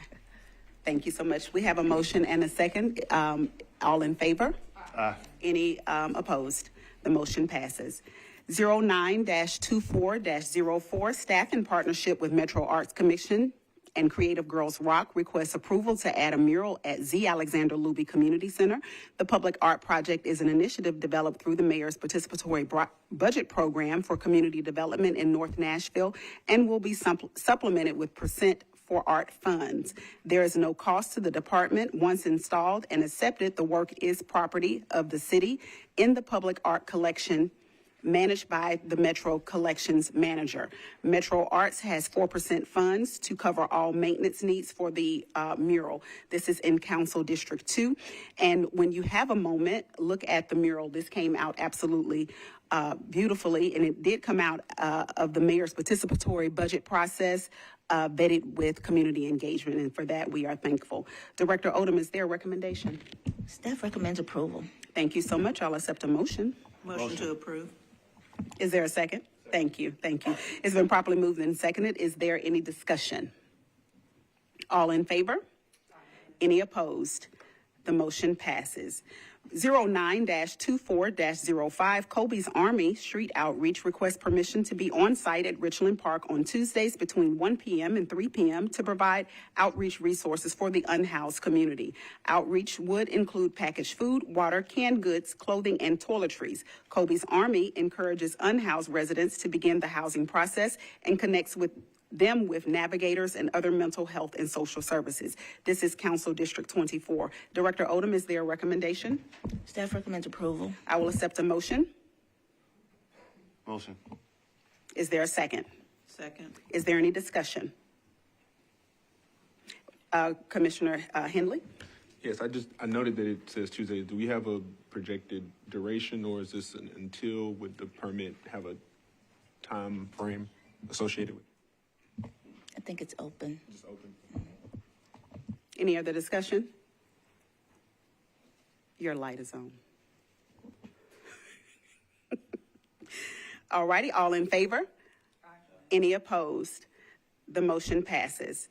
Thank you so much. We have a motion and a second. All in favor? Aye. Any opposed? The motion passes. 09-24-04, staff in partnership with Metro Arts Commission and Creative Girls Rock requests approval to add a mural at Z. Alexander Luby Community Center. The public art project is an initiative developed through the mayor's participatory budget program for community development in North Nashville and will be supplemented with percent for art funds. There is no cost to the department. Once installed and accepted, the work is property of the city in the public art collection managed by the Metro Collections Manager. Metro Arts has 4% funds to cover all maintenance needs for the mural. This is in Council District 2. And when you have a moment, look at the mural. This came out absolutely beautifully, and it did come out of the mayor's participatory budget process, vetted with community engagement, and for that we are thankful. Director Odom, is there a recommendation? Staff recommends approval. Thank you so much. I'll accept a motion. Motion to approve. Is there a second? Thank you. Thank you. It's been properly moved and seconded. Is there any discussion? All in favor? Any opposed? The motion passes. 09-24-05, Colby's Army Street Outreach requests permission to be on site at Richland Park on Tuesdays between 1 p.m. and 3 p.m. to provide outreach resources for the unhoused community. Outreach would include packaged food, water, canned goods, clothing, and toiletries. Colby's Army encourages unhoused residents to begin the housing process and connects with them with navigators and other mental health and social services. This is Council District 24. Director Odom, is there a recommendation? Staff recommends approval. I will accept a motion. Motion. Is there a second? Second. Is there any discussion? Commissioner Henley? Yes, I noted that it says Tuesday. Do we have a projected duration, or is this until would the permit have a time frame associated with it? I think it's open. Just open. Any other discussion? Your light is on. All righty, all in favor? Any opposed? The motion passes.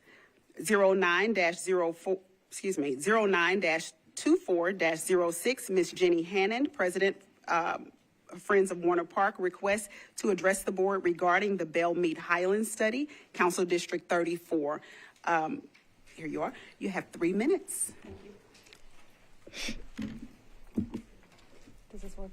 09-24-06, Ms. Jenny Hannon, President, Friends of Warner Park, requests to address the board regarding the Bellmead Highlands study, Council District 34. Here you are. You have 3 minutes. Does this work?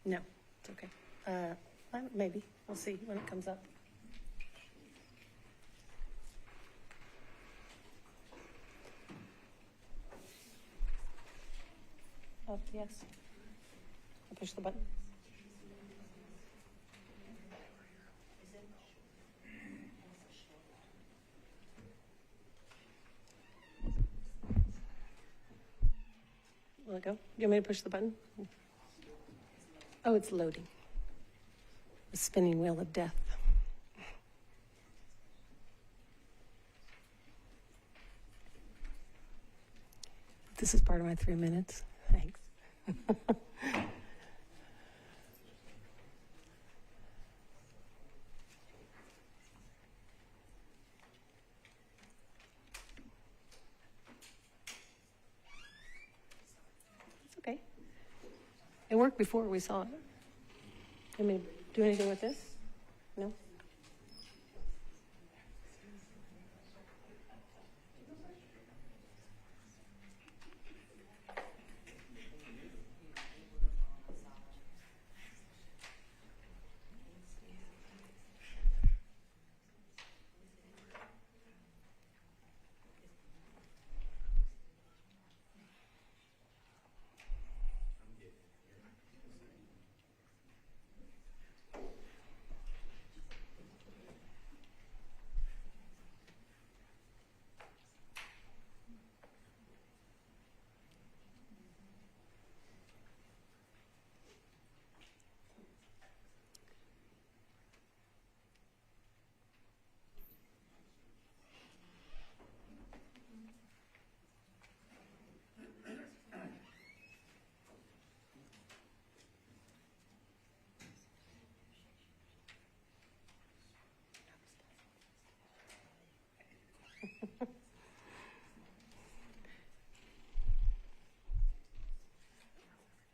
No, it's okay. Maybe. We'll see when it comes up. Oh, yes. I'll push the button. Will it go? You want me to push the button? Oh, it's loading. The spinning wheel of death. This is part of my 3 minutes. Thanks. It's okay. It worked before we saw it. Can we do anything with this? No?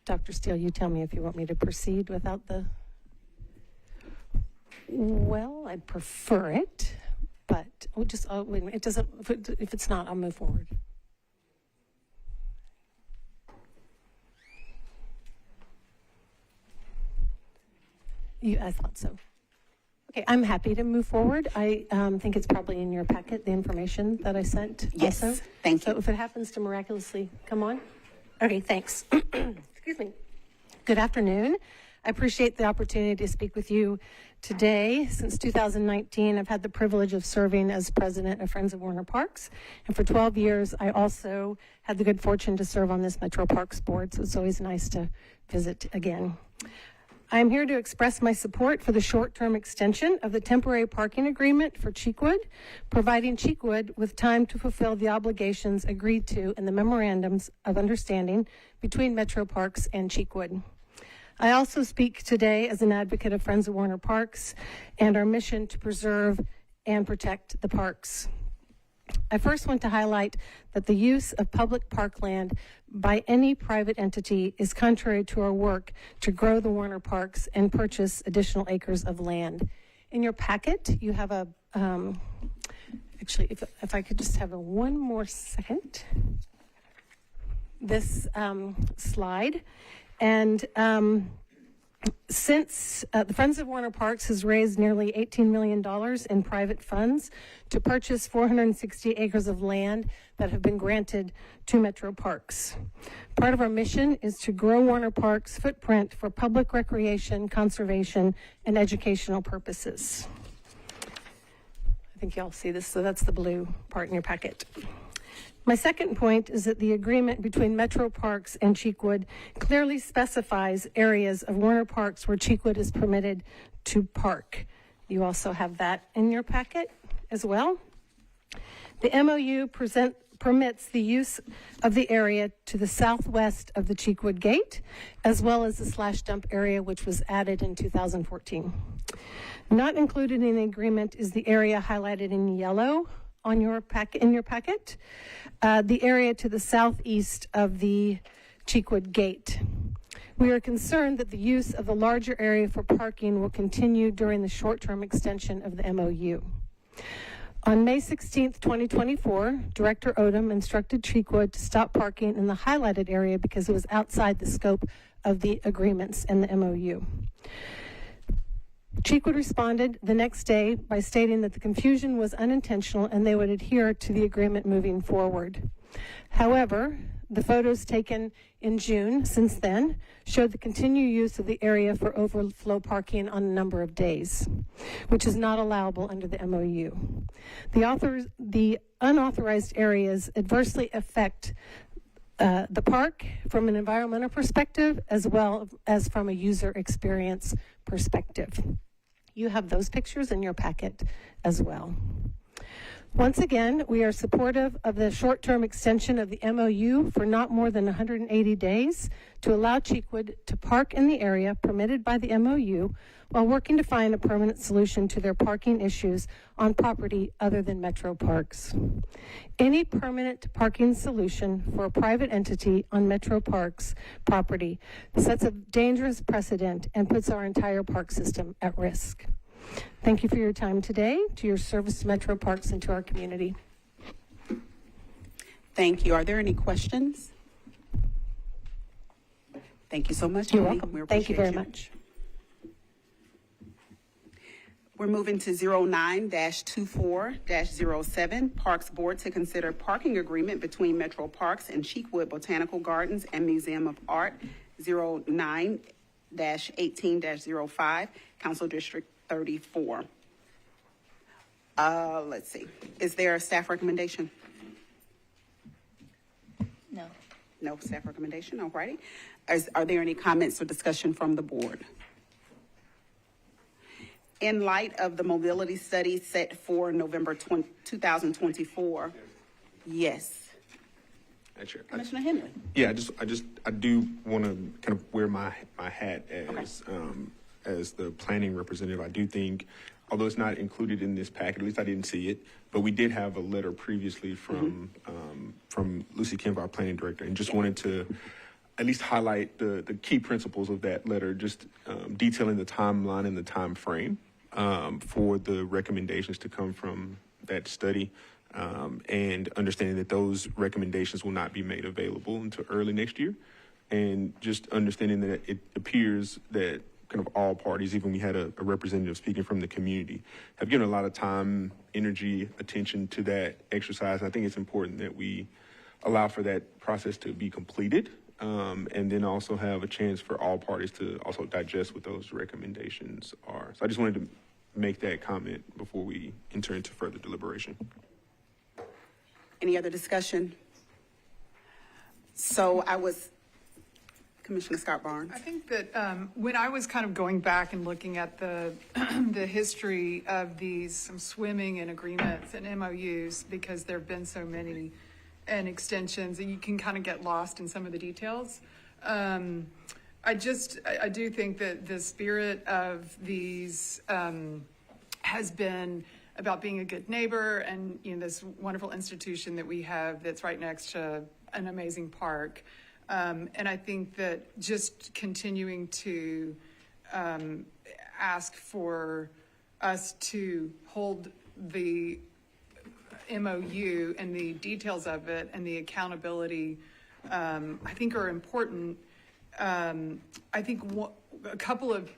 Dr. Steele, you tell me if you want me to proceed without the... Well, I'd prefer it, but we'll just, wait a minute, it doesn't, if it's not, I'll move forward. I thought so. Okay, I'm happy to move forward. I think it's probably in your packet, the information that I sent. Yes, also. thank you. So if it happens to miraculously come on. Okay, thanks. Excuse me. Good afternoon. I appreciate the opportunity to speak with you today. Since 2019, I've had the privilege of serving as president of Friends of Warner Parks. And for 12 years, I also had the good fortune to serve on this Metro Parks board. So it's always nice to visit again. I'm here to express my support for the short-term extension of the temporary parking agreement for Cheekwood, providing Cheekwood with time to fulfill the obligations agreed to in the memorandums of understanding between Metro Parks and Cheekwood. I also speak today as an advocate of Friends of Warner Parks and our mission to preserve and protect the parks. I first want to highlight that the use of public parkland by any private entity is contrary to our work to grow the Warner Parks and purchase additional acres of land. In your packet, you have a, actually, if I could just have one more second, this slide. And since the Friends of Warner Parks has raised nearly $18 million in private funds to purchase 460 acres of land that have been granted to Metro Parks. Part of our mission is to grow Warner Parks' footprint for public recreation, conservation, and educational purposes. I think y'all see this, so that's the blue part in your packet. My second point is that the agreement between Metro Parks and Cheekwood clearly specifies areas of Warner Parks where Cheekwood is permitted to park. You also have that in your packet as well. The MOU permits the use of the area to the southwest of the Cheekwood Gate, as well as the slash dump area, which was added in 2014. Not included in the agreement is the area highlighted in yellow on your packet, the area to the southeast of the Cheekwood Gate. We are concerned that the use of the larger area for parking will continue during the short-term extension of the MOU. On May 16, 2024, Director Odom instructed Cheekwood to stop parking in the highlighted area because it was outside the scope of the agreements and the MOU. Cheekwood responded the next day by stating that the confusion was unintentional and they would adhere to the agreement moving forward. However, the photos taken in June since then showed the continued use of the area for overflow parking on a number of days, which is not allowable under the MOU. The unauthorized areas adversely affect the park from an environmental perspective as well as from a user experience perspective. You have those pictures in your packet as well. Once again, we are supportive of the short-term extension of the MOU for not more than 180 days to allow Cheekwood to park in the area permitted by the MOU while working to find a permanent solution to their parking issues on property other than Metro Parks. Any permanent parking solution for a private entity on Metro Parks property sets a dangerous precedent and puts our entire park system at risk. Thank you for your time today, to your service to Metro Parks and to our community. Thank you. Are there any questions? Thank you so much. You're welcome. Thank you very much. We're moving to 09-24-07, Parks Board to consider parking agreement between Metro Parks and Cheekwood Botanical Gardens and Museum of Art, 09-18-05, Council District 34. Let's see. Is there a staff recommendation? No. No staff recommendation, all righty. Are there any comments or discussion from the board? In light of the mobility study set for November 2024, yes. Commissioner Henley. Yeah, I do want to kind of wear my hat as as the planning representative. I do think although it's not included in this packet, at least I didn't see it, but we did have a letter previously from Lucy Kemp, our planning director, and just wanted to at least highlight the key principles of that letter, just detailing the timeline and the time frame for the recommendations to come from that study, and understanding that those recommendations will not be made available until early next year, and just understanding that it appears that kind of all parties, even we had a representative speaking from the community, have given a lot of time, energy, attention to that exercise. And I think it's important that we allow for that process to be completed, and then also have a chance for all parties to also digest what those recommendations are. So I just wanted to make that comment before we enter into further deliberation. Any other discussion? So Commissioner Scott Barnes. I think that when I was kind of going back and looking at the the history of these swimming and agreements and MOUs, because there have been so many and extensions, and you can kind of get lost in some of the details. I do think that the spirit of these has been about being a good neighbor, and this wonderful institution that we have that's right next to an amazing park. And I think that just continuing to ask for us to hold the MOU and the details of it and the accountability, I think are important. I think a couple of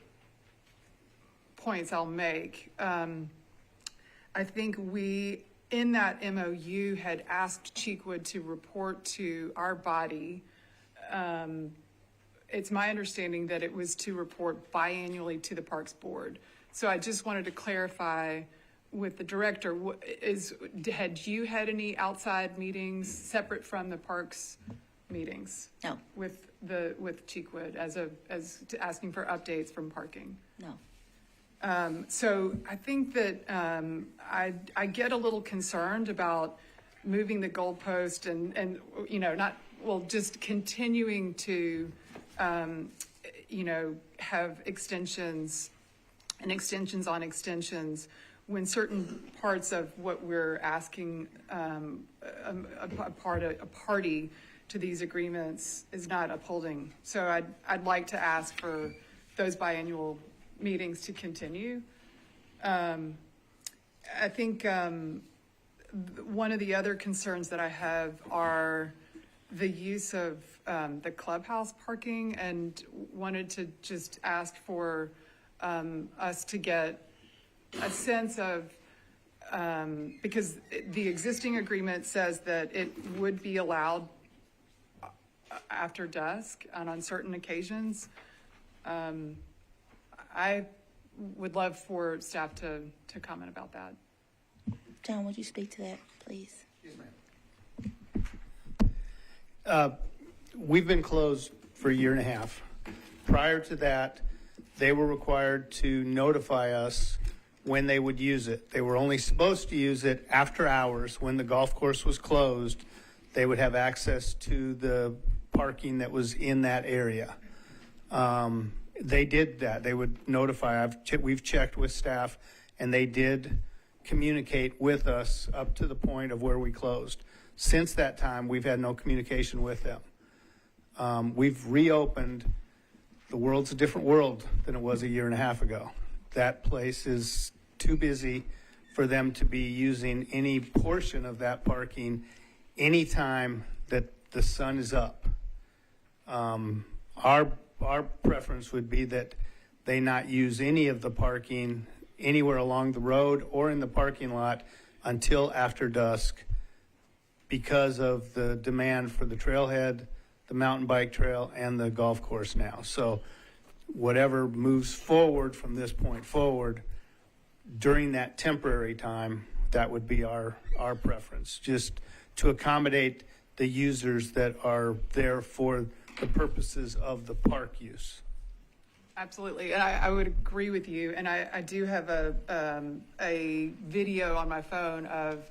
points I'll make. I think we, in that MOU, had asked Cheekwood to report to our body. It's my understanding that it was to report biannually to the Parks Board. So I just wanted to clarify with the director, had you had any outside meetings separate from the Parks meetings? No. With Cheekwood as asking for updates from parking? No. So I think that I get a little concerned about moving the goalpost and just continuing to have extensions and extensions on extensions when certain parts of what we're asking a party to these agreements is not upholding. So I'd like to ask for those biannual meetings to continue. I think one of the other concerns that I have are the use of the clubhouse parking, and wanted to just ask for us to get a sense of, because the existing agreement says that it would be allowed after dusk and on certain occasions. I would love for staff to comment about that. John, would you speak to that, please? Yes, ma'am. We've been closed for a year and a half. Prior to that, they were required to notify us when they would use it. They were only supposed to use it after hours. When the golf course was closed, they would have access to the parking that was in that area. They did that. They would notify. We've checked with staff, and they did communicate with us up to the point of where we closed. Since that time, we've had no communication with them. We've reopened. The world's a different world than it was a year and a half ago. That place is too busy for them to be using any portion of that parking anytime that the sun is up. Our preference would be that they not use any of the parking anywhere along the road or in the parking lot until after dusk, because of the demand for the trailhead, the mountain bike trail, and the golf course now. So whatever moves forward from this point forward during that temporary time, that would be our preference, just to accommodate the users that are there for the purposes of the park use. Absolutely, and I would agree with you. And I do have a video on my phone of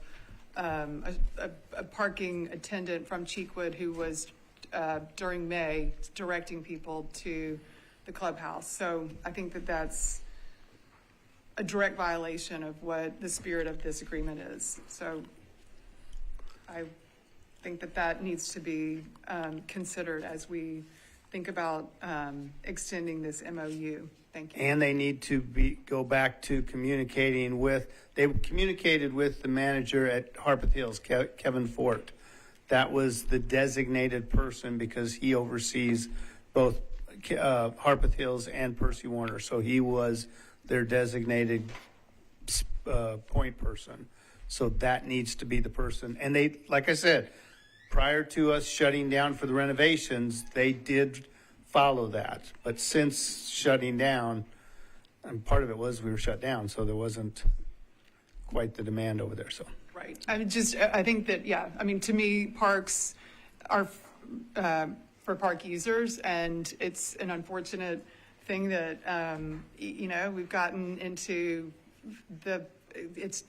a parking attendant from Cheekwood who was during May directing people to the clubhouse. So I think that that's a direct violation of what the spirit of this agreement is. So I think that needs to be considered as we think about extending this MOU. Thank you. And they need to go back to communicating with, they communicated with the manager at Harpeth Hills, Kevin Fort. That was the designated person because he oversees both Harpeth Hills and Percy Warner. So he was their designated point person. So that needs to be the person. And they, like I said, prior to us shutting down for the renovations, they did follow that. But since shutting down, and part of it was we were shut down, so there wasn't quite the demand over there. So Right. I think that, yeah, I mean, to me, parks are for park users, and it's an unfortunate thing that, we've gotten into it's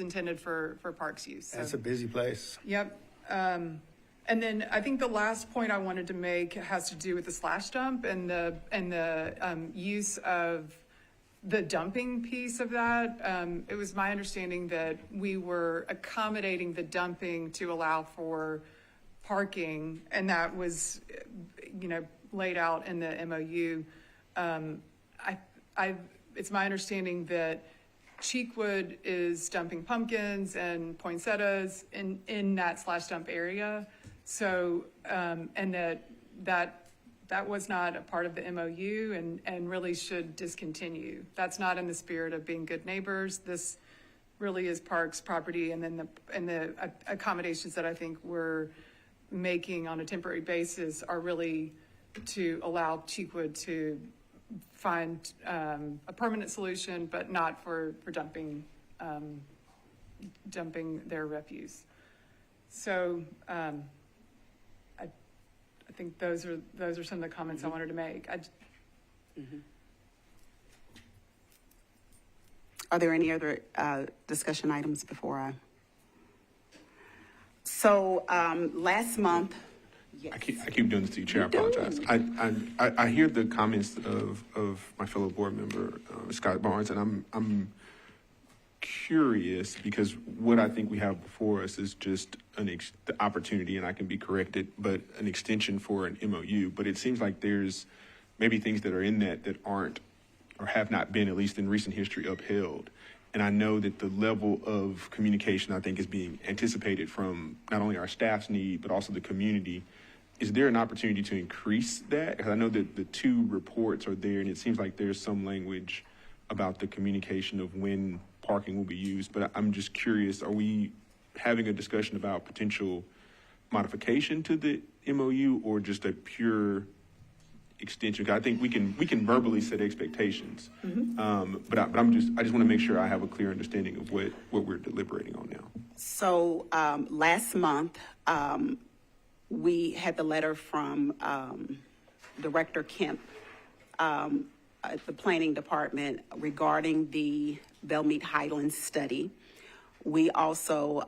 intended for parks use. So. It's a busy place. Yep. And then I think the last point I wanted to make has to do with the slash dump and the use of the dumping piece of that. It was my understanding that we were accommodating the dumping to allow for parking, and that was, laid out in the MOU. It's my understanding that Cheekwood is dumping pumpkins and poinsettias in that slash dump area. So, and that was not a part of the MOU and really should discontinue. That's not in the spirit of being good neighbors. This really is parks property, and then the accommodations that I think we're making on a temporary basis are really to allow Cheekwood to find a permanent solution, but not for dumping their refuse. So I think those are some of the comments I wanted to make. Are there any other discussion items before I? So last month. Yes. I keep doing this to you, Chair. I apologize. I hear the comments of my fellow board member Scott Barnes, and I'm curious because what I think we have before us is just the opportunity, and I can be corrected, but an extension for an MOU. But it seems like there's maybe things that are in that aren't or have not been, at least in recent history, upheld. And I know that the level of communication, I think, is being anticipated from not only our staff's need, but also the community. Is there an opportunity to increase that? Because I know that the two reports are there, and it seems like there's some language about the communication of when parking will be used. But I'm just curious, are we having a discussion about potential modification to the MOU or just a pure extension? Because I think we can verbally set expectations, but I just want to make sure I have a clear understanding of what we're deliberating on now. So last month, we had the letter from Director Kemp at the Planning Department regarding the Belmead Highlands study. We also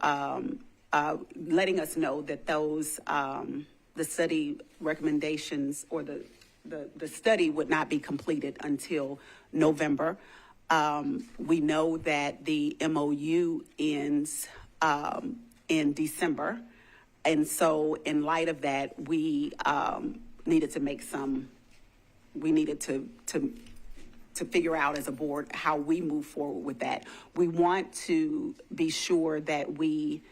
letting us know that those the study recommendations or the study would not be completed until November. We know that the MOU ends in December. And so in light of that, we needed to figure out as a board how we move forward with that. We want to be sure that we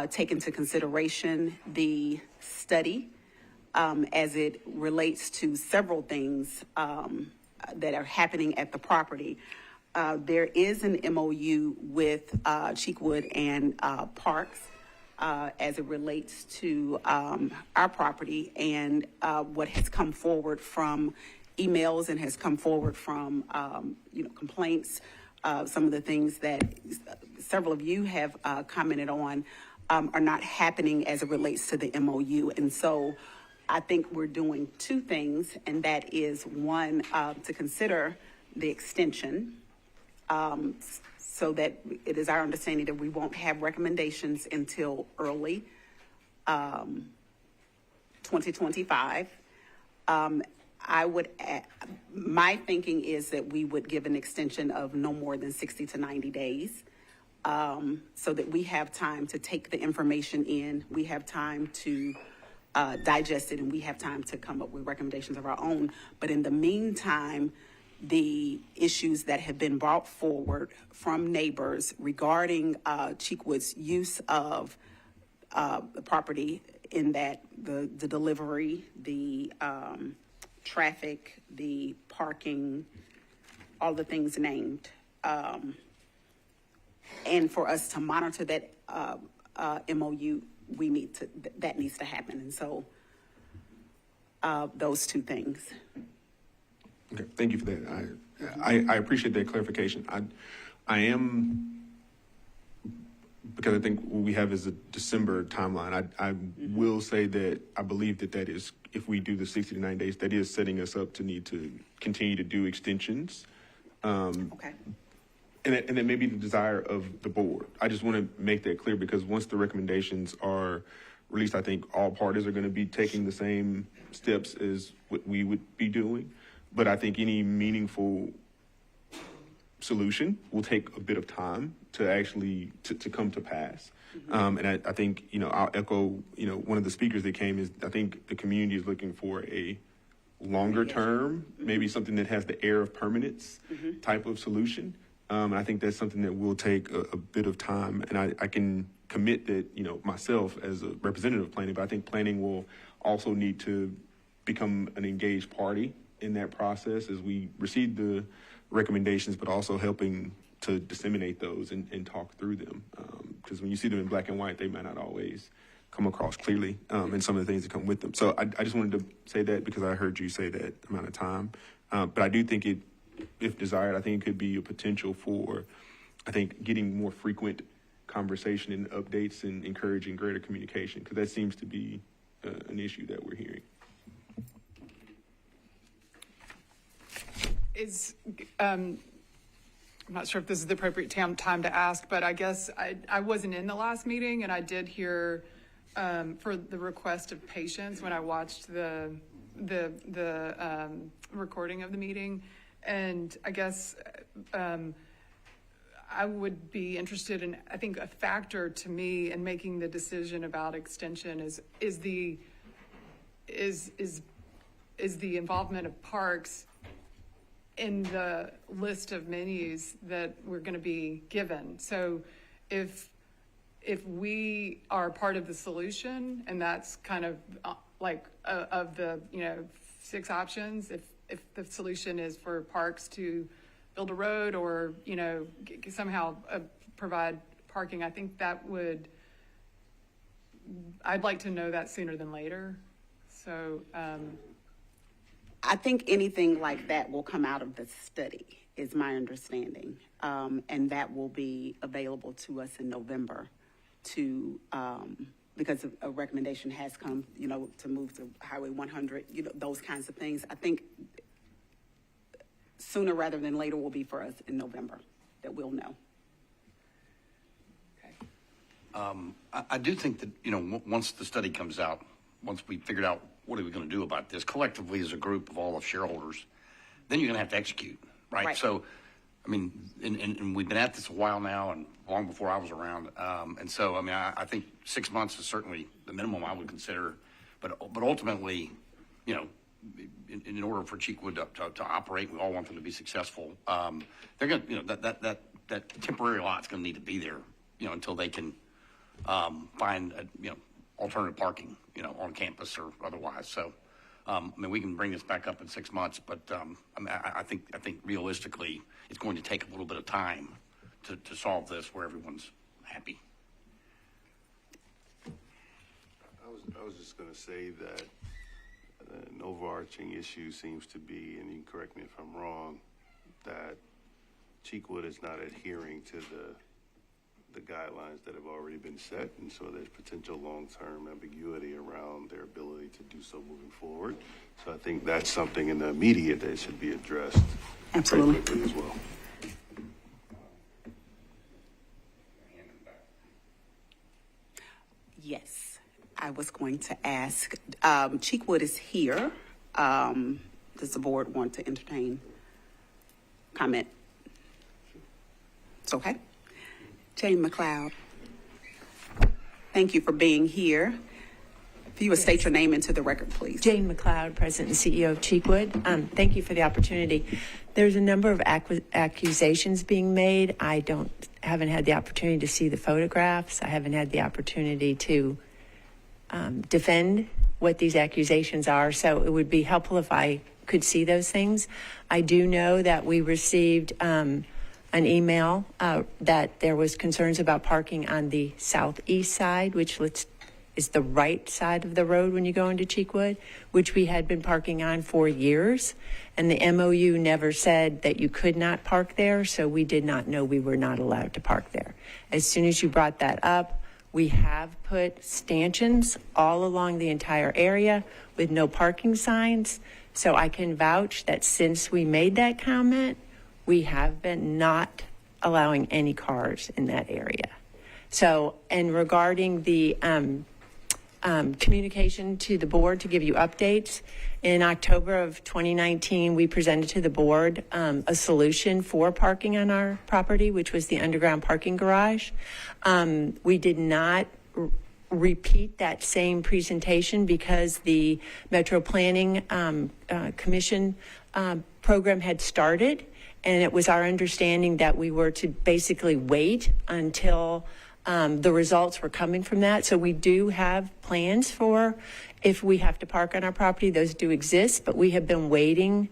take into consideration the study as it relates to several things that are happening at the property. There is an MOU with Cheekwood and Parks as it relates to our property, and what has come forward from emails and has come forward from complaints. Some of the things that several of you have commented on are not happening as it relates to the MOU. And so I think we're doing two things, and that is one, to consider the extension so that it is our understanding that we won't have recommendations until early 2025. my thinking is that we would give an extension of no more than 60 to 90 days, so that we have time to take the information in, we have time to digest it, and we have time to come up with recommendations of our own. But in the meantime, the issues that have been brought forward from neighbors regarding Cheekwood's use of the property, in that the delivery, the traffic, the parking, all the things named, and for us to monitor that MOU, that needs to happen. And so those two things. Okay, thank you for that. I appreciate that clarification. I am, because I think what we have is a December timeline. I will say that I believe that is, if we do the 60 to 90 days, that is setting us up to need to continue to do extensions. Okay. And that may be the desire of the board. I just want to make that clear, because once the recommendations are released, I think all parties are going to be taking the same steps as what we would be doing. But I think any meaningful solution will take a bit of time to actually to come to pass. And I think, I'll echo, one of the speakers that came is, I think the community is looking for a longer term, maybe something that has the air of permanence type of solution. And I think that's something that will take a bit of time. And I can commit that, myself as a representative of planning, but I think planning will also need to become an engaged party in that process as we receive the recommendations, but also helping to disseminate those and talk through them. Because when you see them in black and white, they might not always come across clearly, and some of the things that come with them. So I just wanted to say that, because I heard you say that amount of time. But I do think if desired, I think it could be a potential for, I think, getting more frequent conversation and updates and encouraging greater communication, because that seems to be an issue that we're hearing. I'm not sure if this is the appropriate time to ask, but I guess I wasn't in the last meeting, and I did hear for the request of patience when I watched the recording of the meeting. And I guess I would be interested in, I think a factor to me in making the decision about extension is the involvement of parks in the list of menus that we're going to be given. So if we are part of the solution, and that's kind of of the 6 options, if the solution is for parks to build a road or somehow provide parking, I think I'd like to know that sooner than later. So I think anything like that will come out of the study, is my understanding. And that will be available to us in November because a recommendation has come, to move to Highway 100, those kinds of things. I think sooner rather than later will be for us in November that we'll know. I do think that, once the study comes out, once we figured out what are we going to do about this collectively as a group of all of shareholders, then you're going to have to execute, right? So, and we've been at this a while now, and long before I was around. And so, I think 6 months is certainly the minimum I would consider. But ultimately, in order for Cheekwood to operate, we all want them to be successful. They're going to, that temporary lot's going to need to be there, until they can find, alternative parking, on campus or otherwise. So, we can bring this back up in 6 months, but I think realistically, it's going to take a little bit of time to solve this where everyone's happy. I was just going to say that an overarching issue seems to be, and you can correct me if I'm wrong, that Cheekwood is not adhering to the guidelines that have already been set, and so there's potential long-term ambiguity around their ability to do so moving forward. So I think that's something in the immediate that should be addressed absolutely quickly as well. Yes, I was going to ask. Cheekwood is here, Does the board want to entertain comment? It's okay. Jane McLeod, thank you for being here. If you would state your name into the record, please. Jane McLeod, President and CEO of Cheekwood. Thank you for the opportunity. There's a number of accusations being made. I haven't had the opportunity to see the photographs. I haven't had the opportunity to defend what these accusations are. So it would be helpful if I could see those things. I do know that we received an email that there was concerns about parking on the southeast side, which is the right side of the road when you go into Cheekwood, which we had been parking on for years. And the MOU never said that you could not park there, so we did not know we were not allowed to park there. As soon as you brought that up, we have put stanchions all along the entire area with no parking signs. So I can vouch that since we made that comment, we have been not allowing any cars in that area. So, and regarding the communication to the board to give you updates, in October of 2019, we presented to the board a solution for parking on our property, which was the underground parking garage. We did not repeat that same presentation because the Metro Planning Commission program had started, and it was our understanding that we were to basically wait until the results were coming from that. So we do have plans for if we have to park on our property. Those do exist, but we have been waiting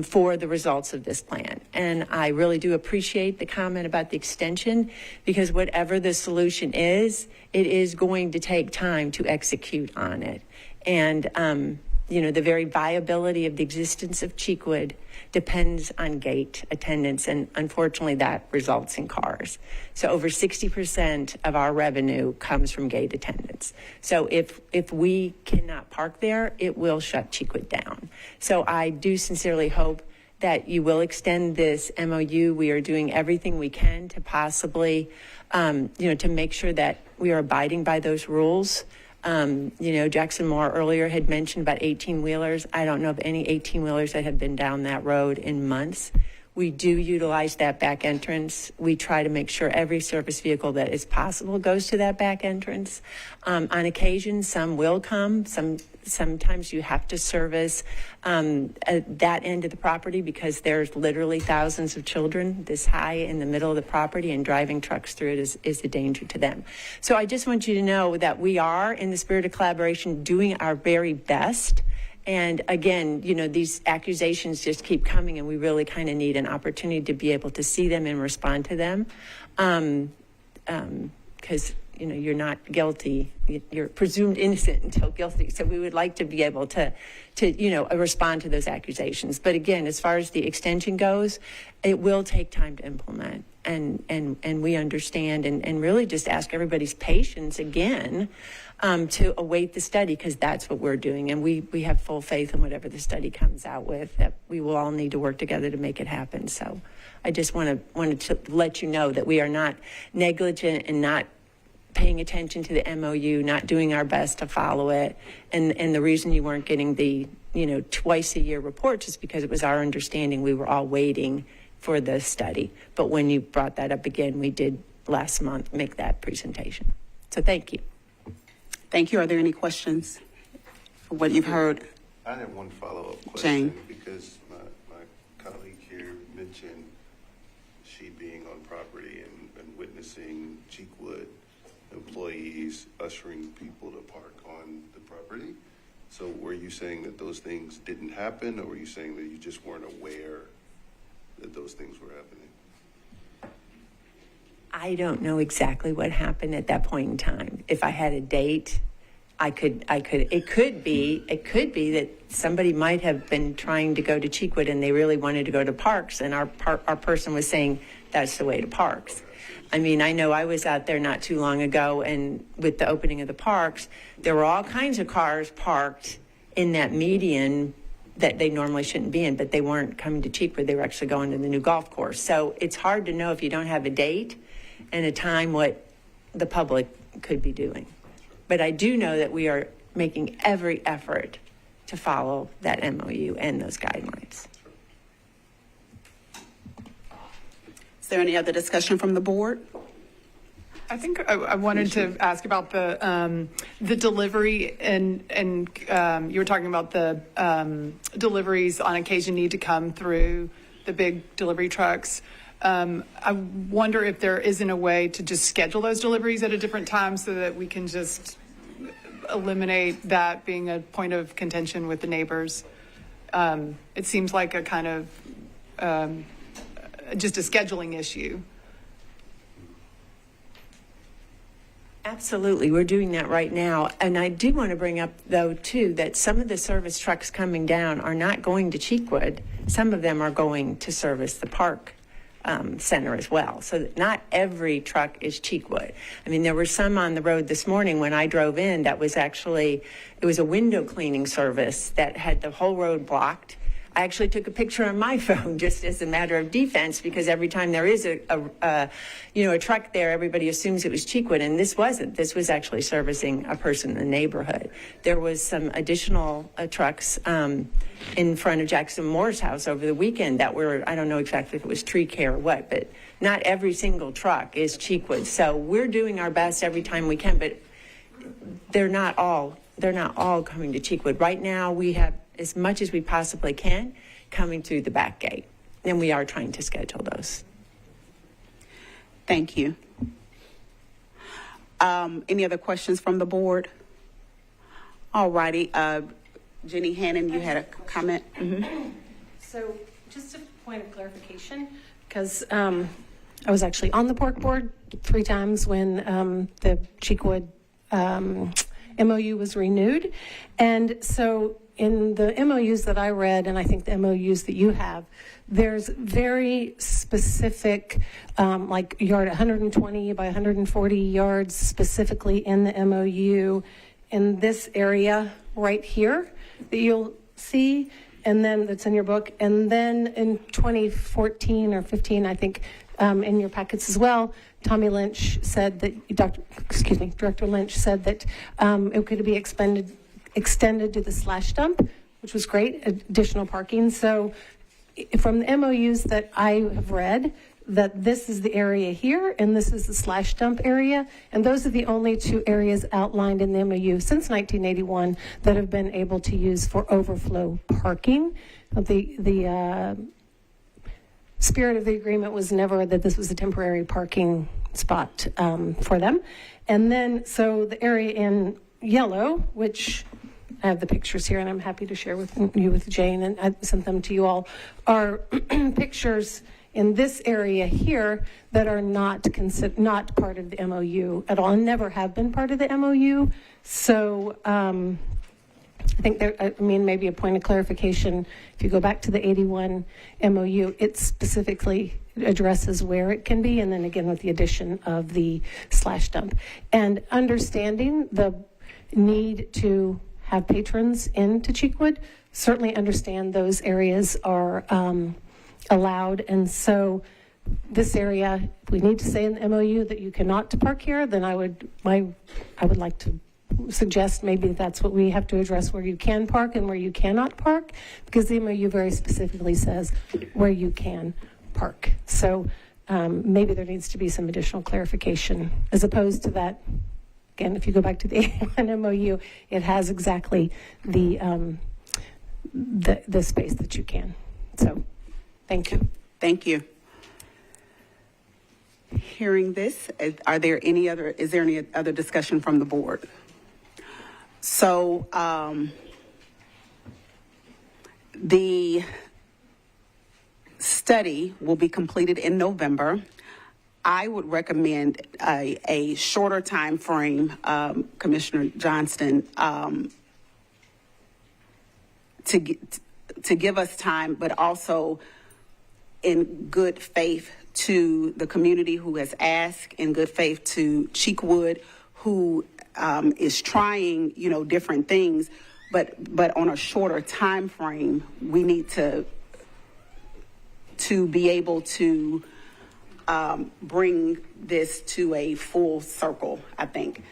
for the results of this plan. And I really do appreciate the comment about the extension, because whatever the solution is, it is going to take time to execute on it. And, the very viability of the existence of Cheekwood depends on gate attendance, and unfortunately that results in cars. So over 60% of our revenue comes from gate attendance. So if we cannot park there, it will shut Cheekwood down. So I do sincerely hope that you will extend this MOU. We are doing everything we can to possibly, to make sure that we are abiding by those rules. Jackson Moore earlier had mentioned about 18-wheelers. I don't know of any 18-wheelers that have been down that road in months. We do utilize that back entrance. We try to make sure every service vehicle that is possible goes to that back entrance. On occasion, some will come. Sometimes you have to service that end of the property because there's literally thousands of children this high in the middle of the property, and driving trucks through it is a danger to them. So I just want you to know that we are, in the spirit of collaboration, doing our very best. And again, these accusations just keep coming, and we really kind of need an opportunity to be able to see them and respond to them. Because, you're not guilty. You're presumed innocent until guilty. So we would like to be able to respond to those accusations. But again, as far as the extension goes, it will take time to implement. And we understand and really just ask everybody's patience again to await the study, because that's what we're doing. And we have full faith in whatever the study comes out with, that we will all need to work together to make it happen. So I just wanted to let you know that we are not negligent and not paying attention to the MOU, not doing our best to follow it. And the reason you weren't getting the, twice a year reports is because it was our understanding we were all waiting for the study. But when you brought that up again, we did last month make that presentation. So thank you. Thank you. Are there any questions for what you've heard? I have one follow-up question. Jane. Because my colleague here mentioned she being on property and witnessing Cheekwood employees ushering people to park on the property. So were you saying that those things didn't happen, or were you saying that you just weren't aware that those things were happening? I don't know exactly what happened at that point in time. If I had a date, it could be that somebody might have been trying to go to Cheekwood and they really wanted to go to Parks, and our person was saying that's the way to Parks. I mean, I know I was out there not too long ago, and with the opening of the Parks, there were all kinds of cars parked in that median that they normally shouldn't be in, but they weren't coming to Cheekwood. They were actually going to the new golf course. So it's hard to know if you don't have a date and a time what the public could be doing. But I do know that we are making every effort to follow that MOU and those guidelines. Is there any other discussion from the board? I think I wanted to ask about the delivery and you were talking about the deliveries on occasion need to come through the big delivery trucks. I wonder if there isn't a way to just schedule those deliveries at a different time so that we can just eliminate that being a point of contention with the neighbors. It seems like a kind of just a scheduling issue. Absolutely. We're doing that right now. And I do want to bring up, though, too, that some of the service trucks coming down are not going to Cheekwood. Some of them are going to service the park center as well. So that not every truck is Cheekwood. I mean, there were some on the road this morning when I drove in that was actually, it was a window cleaning service that had the whole road blocked. I actually took a picture on my phone just as a matter of defense, because every time there is a truck there, everybody assumes it was Cheekwood, and this wasn't. This was actually servicing a person in the neighborhood. There was some additional trucks in front of Jackson Moore's house over the weekend that were, I don't know exactly if it was tree care or what, but not every single truck is Cheekwood. So we're doing our best every time we can, but they're not all coming to Cheekwood. Right now, we have as much as we possibly can coming through the back gate, and we are trying to schedule those. Thank you. Any other questions from the board? All righty. Jenny Hannon, you had a comment? Mm-hmm. So just a point of clarification, because I was actually on the park board 3 times when the Cheekwood MOU was renewed. And so in the MOUs that I read, and I think the MOUs that you have, there's very specific, like yard 120 by 140 yards specifically in the MOU in this area right here that you'll see, and then that's in your book. And then in 2014 or 15, I think, in your packets as well, Tommy Lynch said that, Director Lynch said that it could be extended to the slash dump, which was great, additional parking. So from the MOUs that I have read, that this is the area here and this is the slash dump area, and those are the only 2 areas outlined in the MOU since 1981 that have been able to use for overflow parking. The spirit of the agreement was never that this was a temporary parking spot for them. And then, so the area in yellow, which I have the pictures here and I'm happy to share with you with Jane, and I sent them to you all, are pictures in this area here that are not part of the MOU at all, and never have been part of the MOU. So I think maybe a point of clarification, if you go back to the 81 MOU, it specifically addresses where it can be, and then again with the addition of the slash dump. And understanding the need to have patrons into Cheekwood, certainly understand those areas are allowed. And so this area, we need to say in the MOU that you cannot park here, then I would like to suggest maybe that's what we have to address, where you can park and where you cannot park, because the MOU very specifically says where you can park. So maybe there needs to be some additional clarification, as opposed to that. Again, if you go back to the A1 MOU, it has exactly the space that you can. So, thank you. Thank you. Hearing this, is there any other discussion from the board? So, the study will be completed in November. I would recommend a shorter time frame, Commissioner Johnston, to give us time, but also in good faith to the community who has asked, in good faith to Cheekwood, who is trying, different things, but on a shorter time frame. We need to be able to bring this to a full circle, I think.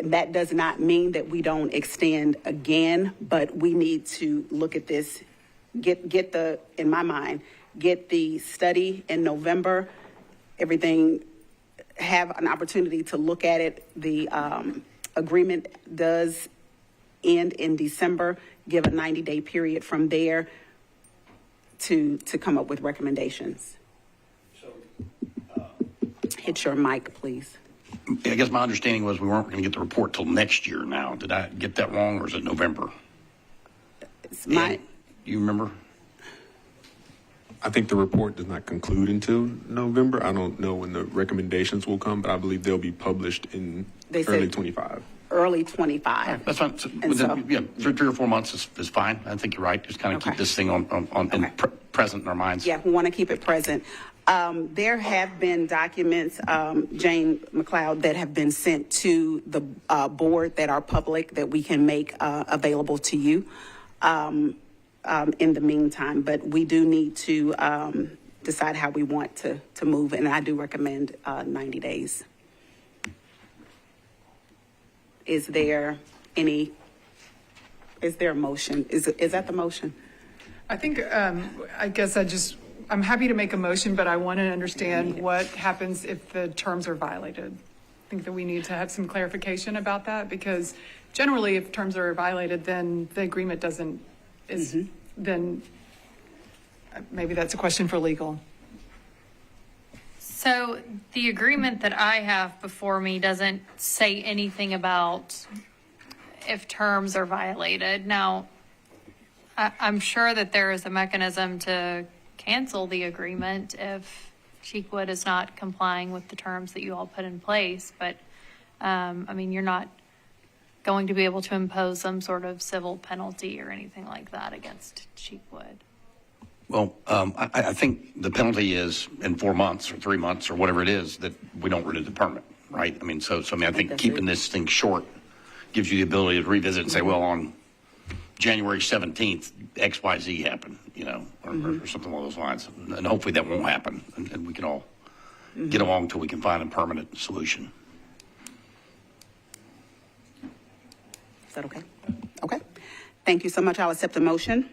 That does not mean that we don't extend again, but we need to look at this, in my mind, get the study in November, everything, have an opportunity to look at it. The agreement does end in December, give a 90-day period from there to come up with recommendations. Hit your mic, please. I guess my understanding was we weren't going to get the report till next year now. Did I get that wrong, or is it November? You remember? I think the report does not conclude until November. I don't know when the recommendations will come, but I believe they'll be published in early 25. Early 25. That's fine. So, yeah, 3 or 4 months is fine. I think you're right. Just kind of keep this thing on present in our minds. Yeah, we want to keep it present. There have been documents, Jane McLeod, that have been sent to the board that are public that we can make available to you in the meantime. But we do need to decide how we want to move, and I do recommend 90 days. Is there a motion? Is that the motion? I think, I'm happy to make a motion, but I want to understand what happens if the terms are violated. I think that we need to have some clarification about that, because generally if terms are violated, then the agreement then maybe that's a question for legal. So the agreement that I have before me doesn't say anything about if terms are violated. Now, I'm sure that there is a mechanism to cancel the agreement if Cheekwood is not complying with the terms that you all put in place. But, you're not going to be able to impose some sort of civil penalty or anything like that against Cheekwood. Well, I think the penalty is in 4 months or 3 months or whatever it is that we don't renew the permit, right? I think keeping this thing short gives you the ability to revisit and say, well, on January 17th, X, Y, Z happened, or something along those lines. And hopefully that won't happen, and we can all get along until we can find a permanent solution. Is that okay? Okay. Thank you so much. I'll accept the motion.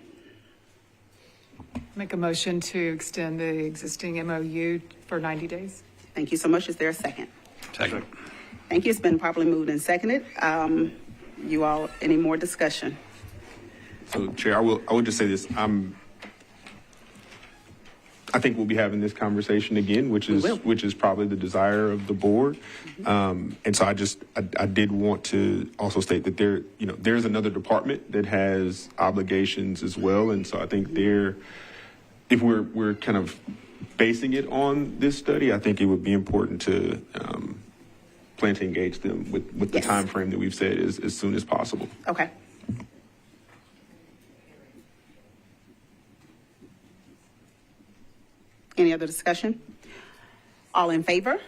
Make a motion to extend the existing MOU for 90 days. Thank you so much. Is there a second? Second. Thank you. It's been properly moved and seconded. You all, any more discussion? So, Chair, I will just say this. I think we'll be having this conversation again, which is probably the desire of the board. And so I did want to also state that there's another department that has obligations as well. And so I think if we're kind of basing it on this study, I think it would be important to plan to engage them with the time frame that we've said as soon as possible. Okay. Any other discussion? All in favor?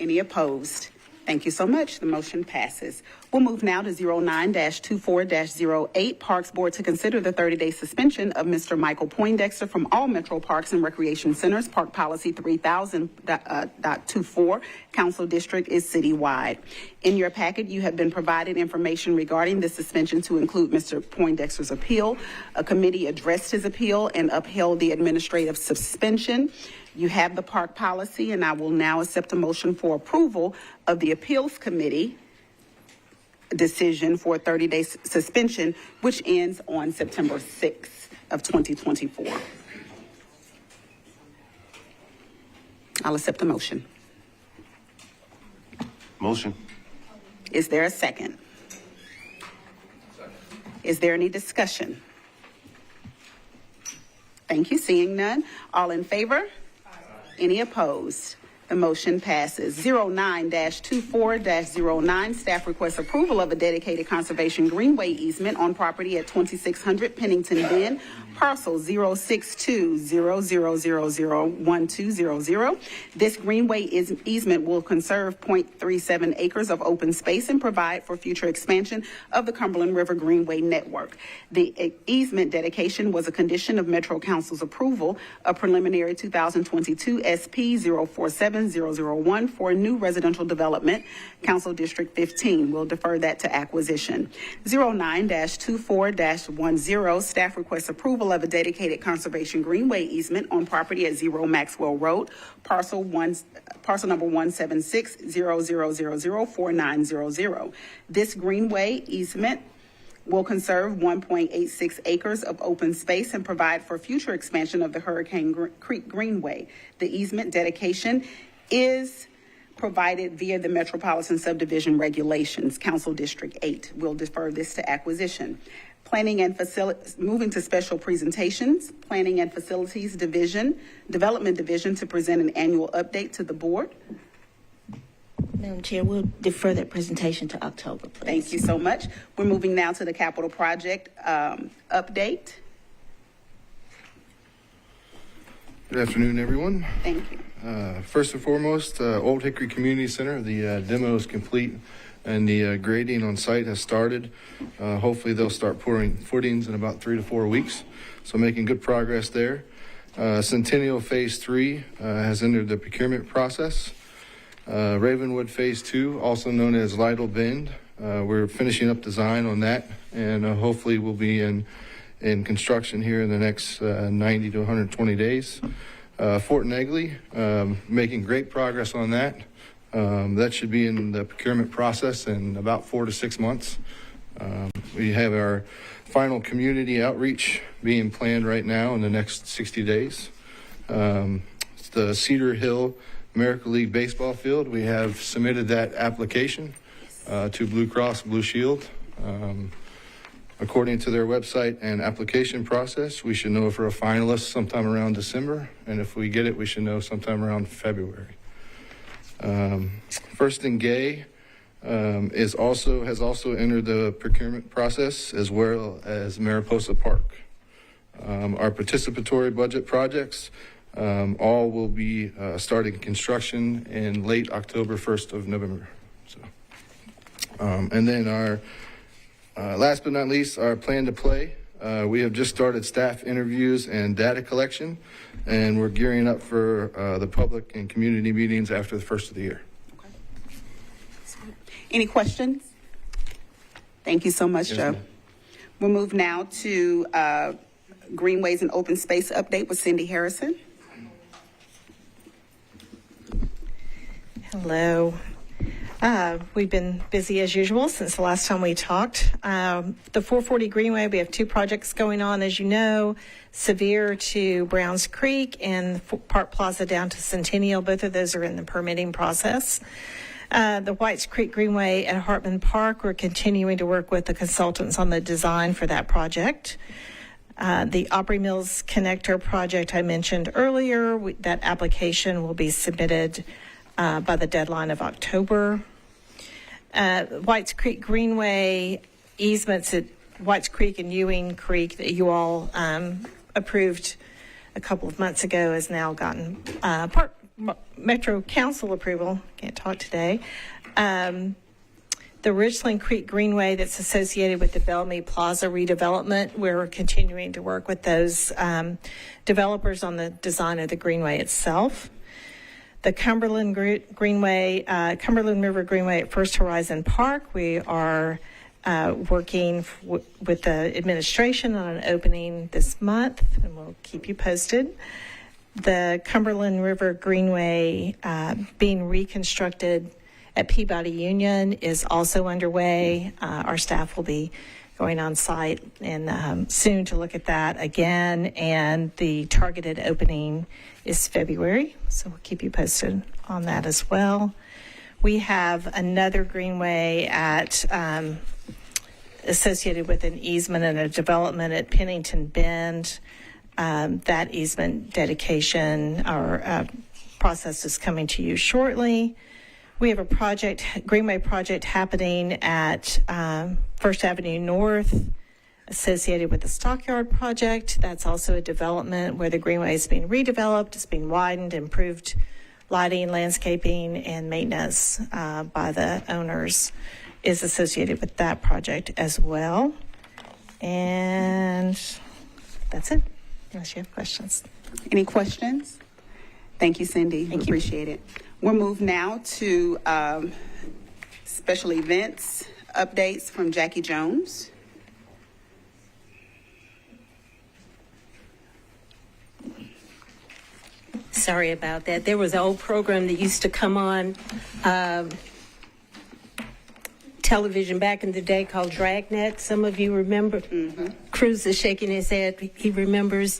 Any opposed? Thank you so much. The motion passes. We'll move now to 09-24-08, Parks Board to consider the 30-day suspension of Mr. Michael Poindexter from all Metro Parks and Recreation Centers. Park Policy 3000.24, Council District is citywide. In your packet, you have been provided information regarding the suspension to include Mr. Poindexter's appeal. A committee addressed his appeal and upheld the administrative suspension. You have the park policy, and I will now accept a motion for approval of the appeals committee decision for a 30-day suspension, which ends on September 6th of 2024. I'll accept the motion. Motion. Is there a second? Is there any discussion? Thank you. Seeing none. All in favor? Any opposed? The motion passes. 09-24-09, staff requests approval of a dedicated conservation greenway easement on property at 2600 Pennington Bend, parcel 06200001200. This greenway easement will conserve 0.37 acres of open space and provide for future expansion of the Cumberland River Greenway network. The easement dedication was a condition of Metro Council's approval of preliminary 2022 SP 047 07001 for a new residential development, Council District 15. We'll defer that to acquisition. 09-24-10, staff requests approval of a dedicated conservation greenway easement on property at 0 Maxwell Road, parcel number 176-00004900. This greenway easement will conserve 1.86 acres of open space and provide for future expansion of the Hurricane Creek Greenway. The easement dedication is provided via the Metropolitan Subdivision Regulations, Council District 8. We'll defer this to acquisition. Planning and moving to special presentations, Planning and Facilities Division, Development Division to present an annual update to the board. Madam Chair, we'll defer that presentation to October, please. Thank you so much. We're moving now to the capital project update. Good afternoon, everyone. Thank you. First and foremost, Old Hickory Community Center, the demo is complete and the grading on site has started. Hopefully they'll start pouring footings in about 3 to 4 weeks. So making good progress there. Centennial Phase 3 has entered the procurement process. Ravenwood Phase 2, also known as Lytle Bend, we're finishing up design on that, and hopefully we'll be in construction here in the next 90 to 120 days. Fort Negley, making great progress on that. That should be in the procurement process in about 4 to 6 months. We have our final community outreach being planned right now in the next 60 days. It's the Cedar Hill American League baseball field. We have submitted that application to Blue Cross Blue Shield. According to their website and application process, we should know if we're a finalist sometime around December, and if we get it, we should know sometime around February. First and Gay has also entered the procurement process, as well as Mariposa Park. Our participatory budget projects all will be starting construction in late October, 1st of November. So, and then our last but not least, our plan to play. We have just started staff interviews and data collection, and we're gearing up for the public and community meetings after the first of the year. Okay. Any questions? Thank you so much, Yes, Joe. ma'am. We'll move now to Greenways and Open Space update with Cindy Harrison. Hello. We've been busy as usual since the last time we talked. The 440 Greenway, we have 2 projects going on, as you know, Sevier to Browns Creek and Park Plaza down to Centennial. Both of those are in the permitting process. The Whites Creek Greenway at Hartman Park, we're continuing to work with the consultants on the design for that project. The Opry Mills Connector project I mentioned earlier, that application will be submitted by the deadline of October. Whites Creek Greenway easements at Whites Creek and Ewing Creek that you all approved a couple of months ago has now gotten Metro Council approval. Can't talk today. The Richland Creek Greenway that's associated with the Bellamy Plaza redevelopment, we're continuing to work with those developers on the design of the Greenway itself. The Cumberland Greenway, Cumberland River Greenway at First Horizon Park, we are working with the administration on an opening this month, and we'll keep you posted. The Cumberland River Greenway being reconstructed at Peabody Union is also underway. Our staff will be going on site and soon to look at that again, and the targeted opening is February, so we'll keep you posted on that as well. We have another greenway at associated with an easement and a development at Pennington Bend. That easement dedication or process is coming to you shortly. We have a project, Greenway project happening at First Avenue North, associated with the Stockyard project. That's also a development where the Greenway is being redeveloped, it's being widened, improved lighting, landscaping, and maintenance by the owners is associated with that project as well. And that's it, unless you have questions. Any questions? Thank you, Cindy. We appreciate it. We'll move now to special events updates from Jackie Jones. Sorry about that. There was an old program that used to come on television back in the day called Dragnet. Some of you remember. Cruz is shaking his head. He remembers.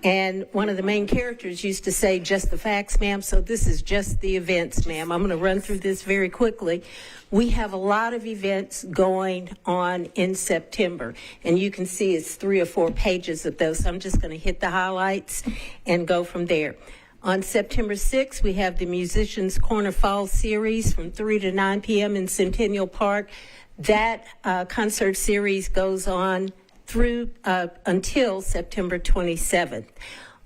And one of the main characters used to say, "Just the facts, ma'am." So this is just the events, ma'am. I'm going to run through this very quickly. We have a lot of events going on in September, and you can see it's 3 or 4 pages of those. So I'm just going to hit the highlights and go from there. On September 6th, we have the Musicians Corner Fall Series from 3 to 9 p.m. in Centennial Park. That concert series goes on through until September 27th.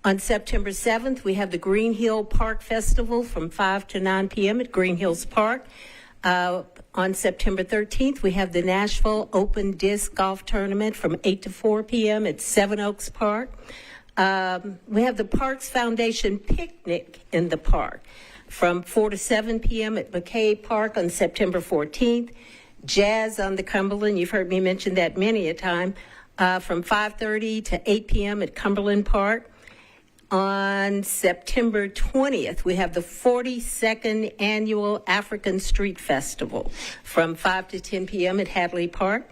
On September 7th, we have the Green Hill Park Festival from 5 to 9 p.m. at Green Hills Park. On September 13th, we have the Nashville Open Disc Golf Tournament from 8 to 4 p.m. at Seven Oaks Park. We have the Parks Foundation Picnic in the park from 4 to 7 p.m. at McKay Park on September 14th. Jazz on the Cumberland, you've heard me mention that many a time, from 5:30 to 8 p.m. at Cumberland Park. On September 20th, we have the 42nd Annual African Street Festival from 5 to 10 p.m. at Hadley Park.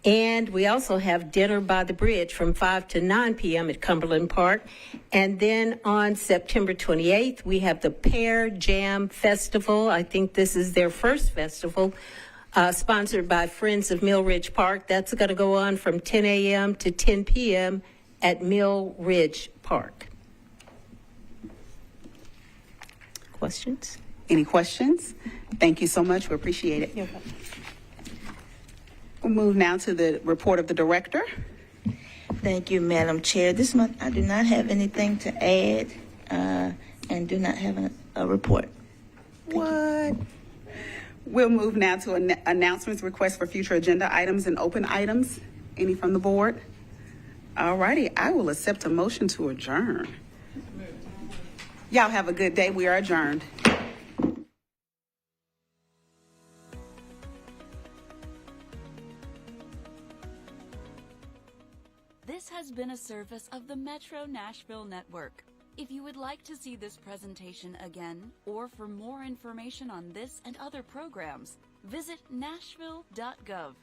And we also have Dinner by the Bridge from 5 to 9 p.m. at Cumberland Park. And then on September 28th, we have the Pear Jam Festival. I think this is their first festival, sponsored by Friends of Mill Ridge Park. That's going to go on from 10 a.m. to 10 p.m. at Mill Ridge Park. Questions? Any questions? Thank you so much. We appreciate it. You're welcome. We'll move now to the report of the director. Thank you, Madam Chair. This month I do not have anything to add and do not have a report. What? We'll move now to announcements, requests for future agenda items, and open items. Any from the board? All righty. I will accept a motion to adjourn. Y'all have a good day. We are adjourned. This has been a service of the Metro Nashville Network. If you would like to see this presentation again, or for more information on this and other programs, visit nashville.gov.